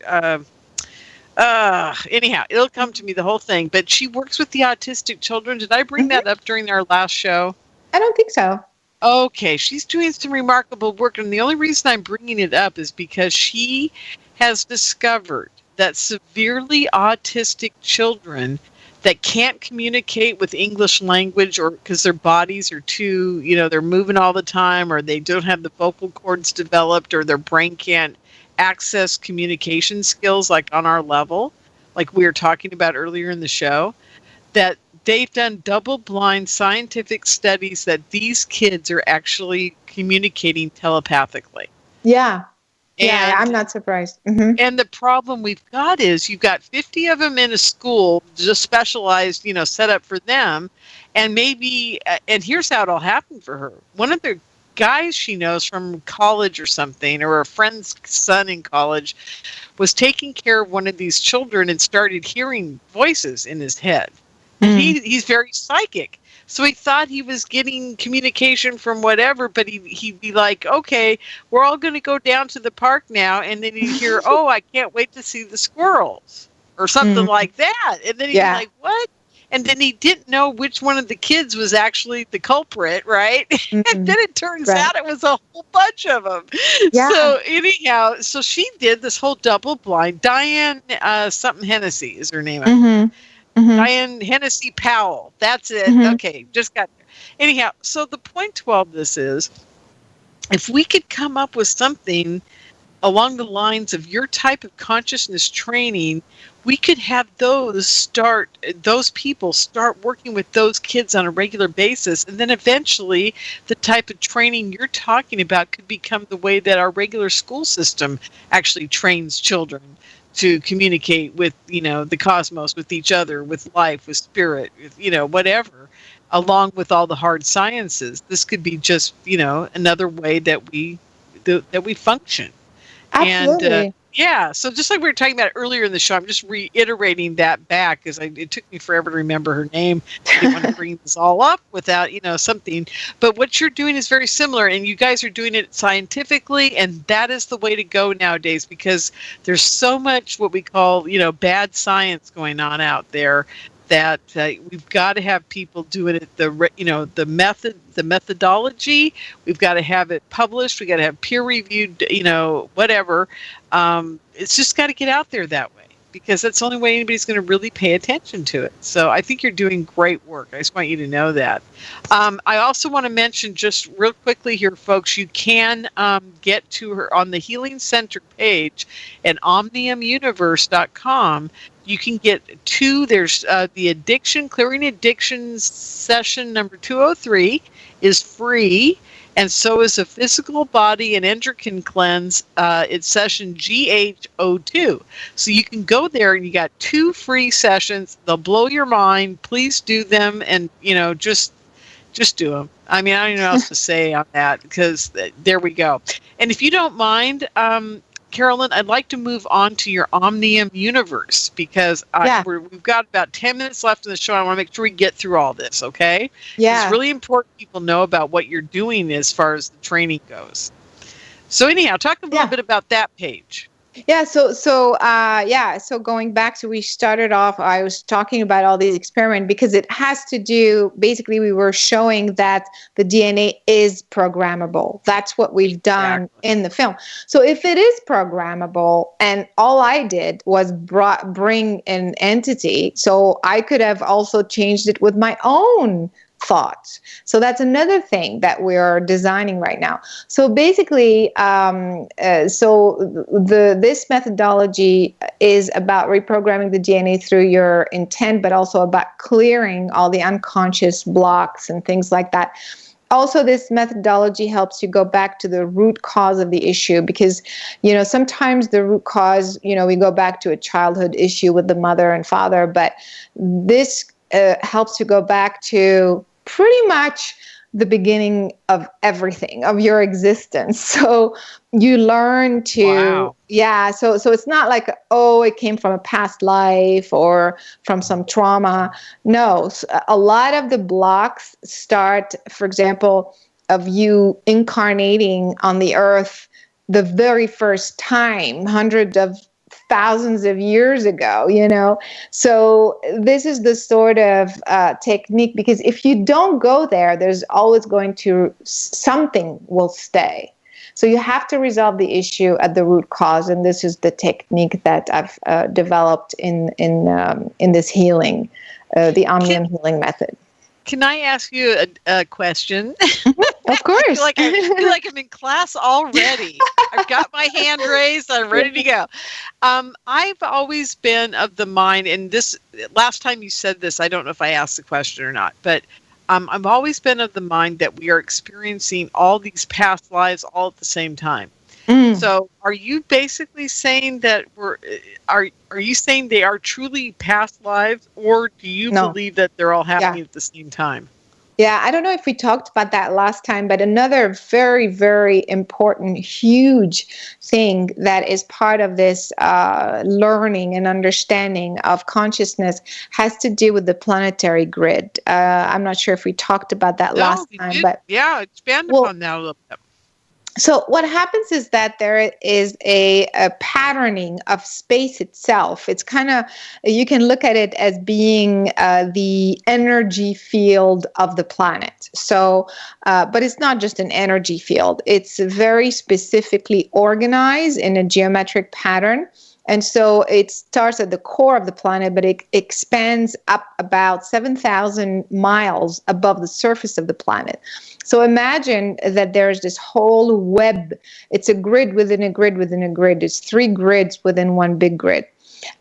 Anyhow, it'll come to me, the whole thing. But she works with the autistic children. Did I bring that up during our last show? I don't think so. Okay, she's doing some remarkable work. And the only reason I'm bringing it up is because she has discovered that severely autistic children that can't communicate with English language, or because their bodies are too, they're moving all the time, or they don't have the vocal cords developed, or their brain can't access communication skills like on our level, like we were talking about earlier in the show, that they've done double-blind scientific studies that these kids are actually communicating telepathically. Yeah. Yeah, I'm not surprised. Mm-hmm. And the problem we've got is you've got 50 of them in a school just specialized, set up for them. And maybe, and here's how it all happened for her. One of the guys she knows from college or something, or a friend's son in college, was taking care of one of these children and started hearing voices in his head. And he's very psychic. So he thought he was getting communication from whatever, but he'd be like, okay, we're all going to go down to the park now. And then he'd hear, oh, I can't wait to see the squirrels, or something like that. And then he'd be like, what? And then he didn't know which one of the kids was actually the culprit, right? And then it turns out it was a whole bunch of them. Yeah. So anyhow, so she did this whole double blind. Diane something Hennessy is her name. Diane Hennessy Powell. That's it. Okay, just got there. Anyhow, so the point to all this is, if we could come up with something along the lines of your type of consciousness training, we could have those people start working with those kids on a regular basis. And then eventually the type of training you're talking about could become the way that our regular school system actually trains children to communicate with, the cosmos, with each other, with life, with spirit, with, whatever, along with all the hard sciences. This could be just, another way that we that we function. Absolutely. And yeah, so just like we were talking about earlier in the show, I'm just reiterating that back because it took me forever to remember her name. I didn't want to bring this all up without, something. But what you're doing is very similar, and you guys are doing it scientifically, and that is the way to go nowadays because there's so much what we call, bad science going on out there that we've got to have people doing it the methodology. We've got to have it published. We got to have peer reviewed, whatever. It's just got to get out there that way because that's the only way anybody's going to really pay attention to it. So I think you're doing great work. I just want you to know that. I also want to mention just real quickly here, folks, you can get to her on the Healing Center page at omniumuniverse.com. You can get there's the Clearing Addiction session number 203 is free, and so is a Physical Body and Endocrine Cleanse. It's session GH02. So you can go there and you got 2 free sessions. They'll blow your mind. Please do them, and just do them. I mean, I don't know what else to say on that because there we go. And if you don't mind, Carolyn, I'd like to move on to your Omnium universe because we've got about 10 minutes left in the show. I want to make sure we get through all this, okay? Yeah. It's really important people know about what you're doing as far as the training goes. So anyhow, talk a little bit about that page. Yeah. So going back to, we started off, I was talking about all these experiments because it has to do, basically we were showing that the DNA is programmable. That's what we've done in the film. So if it is programmable and all I did was bring an entity, so I could have also changed it with my own thoughts. So that's another thing that we're designing right now. So basically, this methodology is about reprogramming the DNA through your intent, but also about clearing all the unconscious blocks and things like that. Also, this methodology helps you go back to the root cause of the issue because, sometimes the root cause, we go back to a childhood issue with the mother and father, but this helps you go back to pretty much the beginning of everything, of your existence. So you learn to, so it's not like, it came from a past life or from some trauma. No, a lot of the blocks start, for example, of you incarnating on the earth the very first time, hundreds of thousands of years ago, So this is the sort of technique, because if you don't go there, there's always something will stay. So you have to resolve the issue at the root cause, and this is the technique that I've developed in this healing, the Omnium healing method. Can I ask you a question? Of course. I feel like I'm in class already. I've got my hand raised. I'm ready to go. I've always been of the mind, and this last time you said this, I don't know if I asked the question or not, but I've always been of the mind that we are experiencing all these past lives all at the same time. So are you basically saying that are you saying they are truly past lives, or do you believe that they're all happening at the same time? Yeah, I don't know if we talked about that last time, but another very, very important, huge thing that is part of this learning and understanding of consciousness has to do with the planetary grid. I'm not sure if we talked about that last time, but expand upon that a little bit. So what happens is that there is a patterning of space itself. It's kind of, you can look at it as being the energy field of the planet. So, but it's not just an energy field. It's very specifically organized in a geometric pattern. And so it starts at the core of the planet, but it expands up about 7,000 miles above the surface of the planet. So imagine that there's this whole web. It's a grid within a grid within a grid. It's 3 grids within one big grid.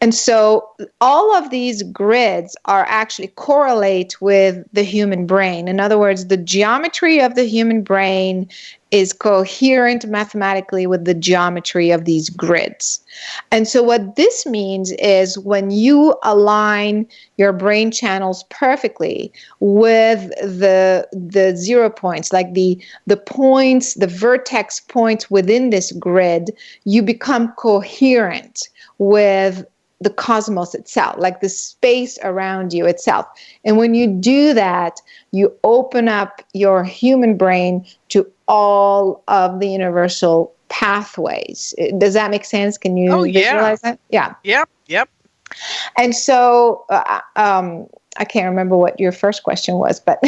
And so all of these grids are actually correlate with the human brain. In other words, the geometry of the human brain is coherent mathematically with the geometry of these grids. And so what this means is when you align your brain channels perfectly with the 0 points, like the points, the vertex points within this grid, you become coherent with the cosmos itself, like the space around you itself. And when you do that, you open up your human brain to all of the universal pathways. Does that make sense? Can you visualize that? Yeah. Yep. And so I can't remember what your first question was, but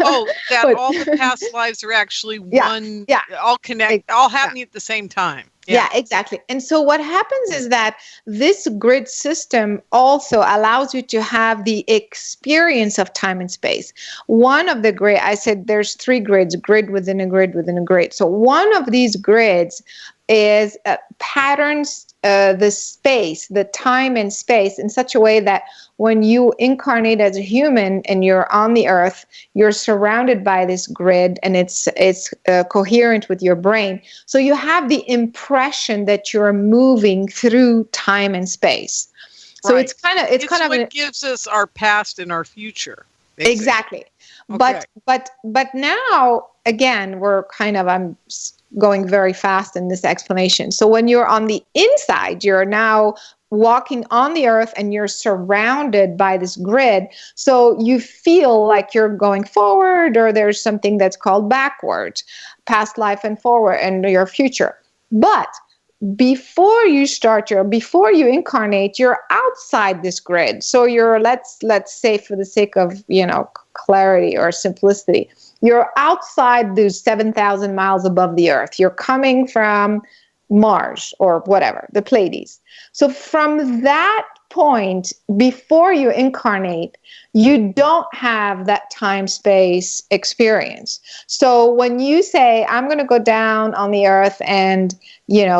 all the past lives are actually one, all connect, all happening at the same time. Yeah, exactly. And so what happens is that this grid system also allows you to have the experience of time and space. One of the grid, I said there's 3 grids, grid within a grid within a grid. So one of these grids is patterns the space, the time and space in such a way that when you incarnate as a human and you're on the earth, you're surrounded by this grid and it's coherent with your brain. So you have the impression that you're moving through time and space. So it's kind of what gives us our past and our future. Basically. Exactly. Okay. But now again, I'm going very fast in this explanation. So when you're on the inside, you're now walking on the earth and you're surrounded by this grid. So you feel like you're going forward, or there's something that's called backward, past life and forward and your future. But before you incarnate, you're outside this grid. So you're, let's say for the sake of, clarity or simplicity, you're outside those 7,000 miles above the earth. You're coming from Mars or whatever, the Pleiades. So from that point, before you incarnate, you don't have that time-space experience. So when you say, I'm going to go down on the earth and, be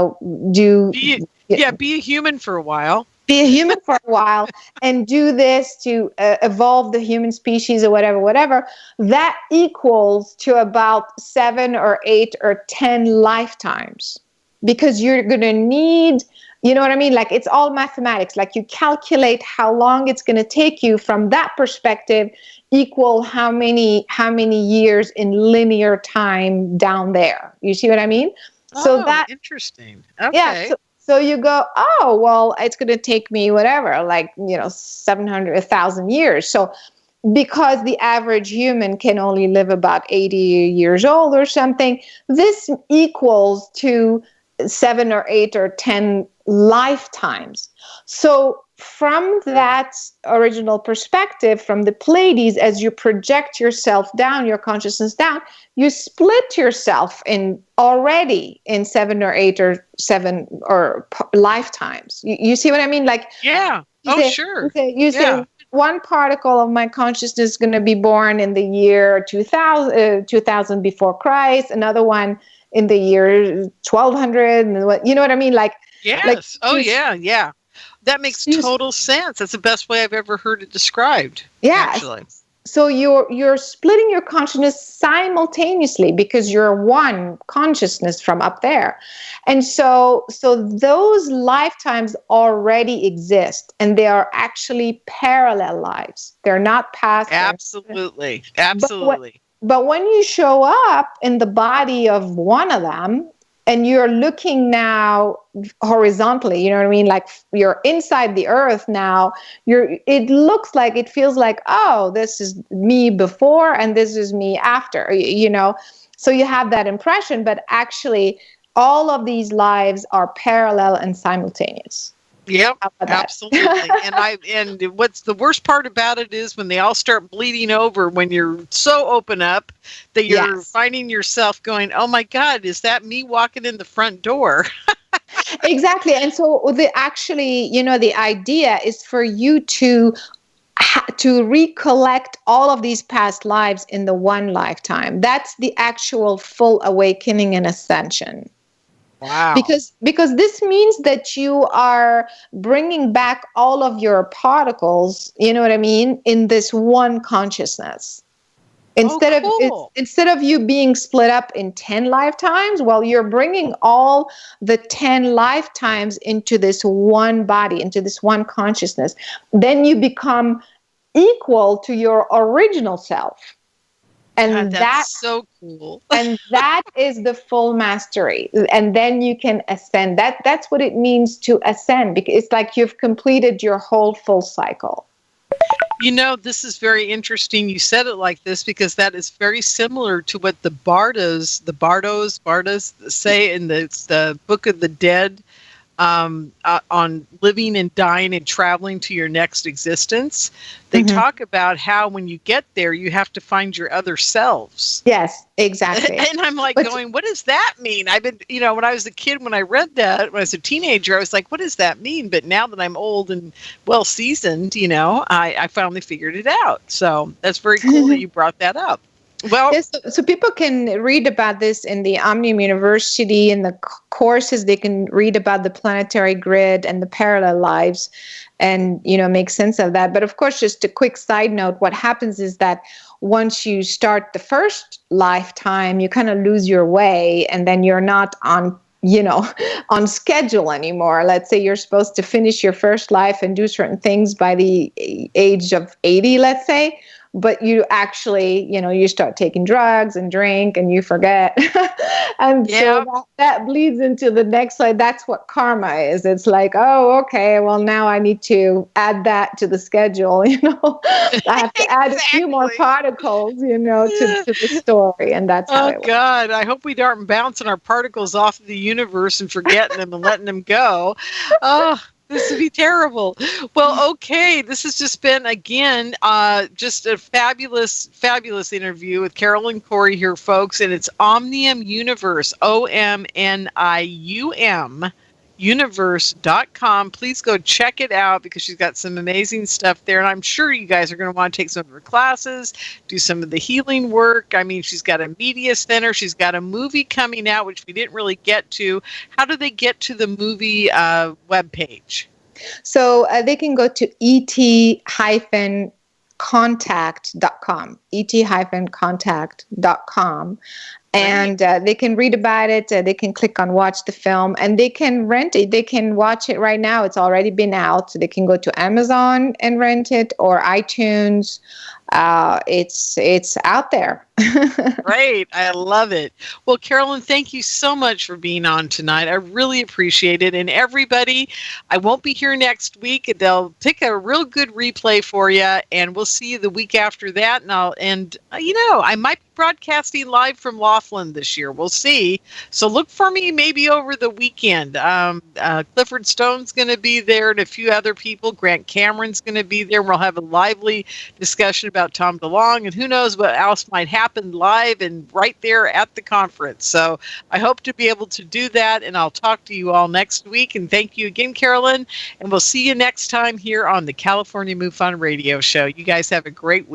a human for a while. Be a human for a while and do this to evolve the human species or whatever, that equals to about 7 or 8 or 10 lifetimes. Because you're going to need, you know what I mean? Like it's all mathematics. Like you calculate how long it's going to take you from that perspective equal how many years in linear time down there. You see what I mean? So that interesting. Okay. Yeah. So you go, oh, well, it's going to take me whatever, 700, 1,000 years. So because the average human can only live about 80 years old or something, this equals to 7 or 8 or 10 lifetimes. So from that original perspective, from the Pleiades, as you project yourself down, your consciousness down, you split yourself already in 7 or 8 or 7 or lifetimes. You see what I mean? Like, yeah. Sure. You say one particle of my consciousness is going to be born in the year 2000 before Christ, another one in the year 1200, and what, you know what I mean? Like, yes. Yeah. That makes total sense. That's the best way I've ever heard it described. Yeah. Actually. So you're splitting your consciousness simultaneously because you're one consciousness from up there. And so those lifetimes already exist, and they are actually parallel lives. They're not past. Absolutely. But when you show up in the body of one of them, and you're looking now horizontally, you know what I mean? Like you're inside the earth now. It feels like, oh, this is me before and this is me after, So you have that impression, but actually all of these lives are parallel and simultaneous. Yep, absolutely. And what's the worst part about it is when they all start bleeding over, when you're so open up that you're finding yourself going, oh my God, is that me walking in the front door? Exactly. And so the idea is for you to recollect all of these past lives in the one lifetime. That's the actual full awakening and ascension. Wow. Because this means that you are bringing back all of your particles, you know what I mean, in this one consciousness. Instead of you being split up in 10 lifetimes, well, you're bringing all the 10 lifetimes into this one body, into this one consciousness. Then you become equal to your original self. And that's so cool. And that is the full mastery. And then you can ascend. That's what it means to ascend, because it's like you've completed your whole full cycle. You know, this is very interesting. You said it like this because that is very similar to what the Bardas say in the Book of the Dead, on living and dying and traveling to your next existence. They talk about how when you get there, you have to find your other selves. Yes, exactly. And I'm like going, what does that mean? I've been, when I was a kid, when I read that, when I was a teenager, I was like, what does that mean? But now that I'm old and well seasoned, I finally figured it out. So that's very cool that you brought that up. Well, yes, so people can read about this in the Omnium University, in the courses. They can read about the planetary grid and the parallel lives and, make sense of that. But of course, just a quick side note, what happens is that once you start the first lifetime, you kind of lose your way, and then you're not on schedule anymore. Let's say you're supposed to finish your first life and do certain things by the age of 80, let's say. But you actually, you start taking drugs and drink and you forget. And so that bleeds into the next slide. That's what karma is. It's like, oh, okay, well, now I need to add that to the schedule. I have to add a few more particles, to the story. And that's how it works. Oh, God, I hope we aren't bouncing our particles off of the universe and forgetting them and letting them go. Oh, this would be terrible. Well, okay. This has just been, again, just a fabulous, fabulous interview with Caroline Cory here, folks. And it's Omnium Universe, OMNIUM, universe.com. Please go check it out because she's got some amazing stuff there. And I'm sure you guys are going to want to take some of her classes, do some of the healing work. I mean, she's got a media center. She's got a movie coming out, which we didn't really get to. How do they get to the movie webpage? So they can go to et-contact.com, et-contact.com. And they can read about it. They can click on watch the film, and they can rent it. They can watch it right now. It's already been out. So they can go to Amazon and rent it, or iTunes. It's out there. Great. I love it. Well, Caroline, thank you so much for being on tonight. I really appreciate it. And everybody, I won't be here next week. They'll pick a real good replay for you, and we'll see you the week after that. And I might be broadcasting live from Laughlin this year. We'll see. So look for me maybe over the weekend. Clifford Stone's going to be there, and a few other people. Grant Cameron's going to be there. We'll have a lively discussion about Tom DeLonge, and who knows what else might happen live and right there at the conference. So I hope to be able to do that, and I'll talk to you all next week. And thank you again, Caroline, and we'll see you next time here on the California MUFON Radio Show. You guys have a great week.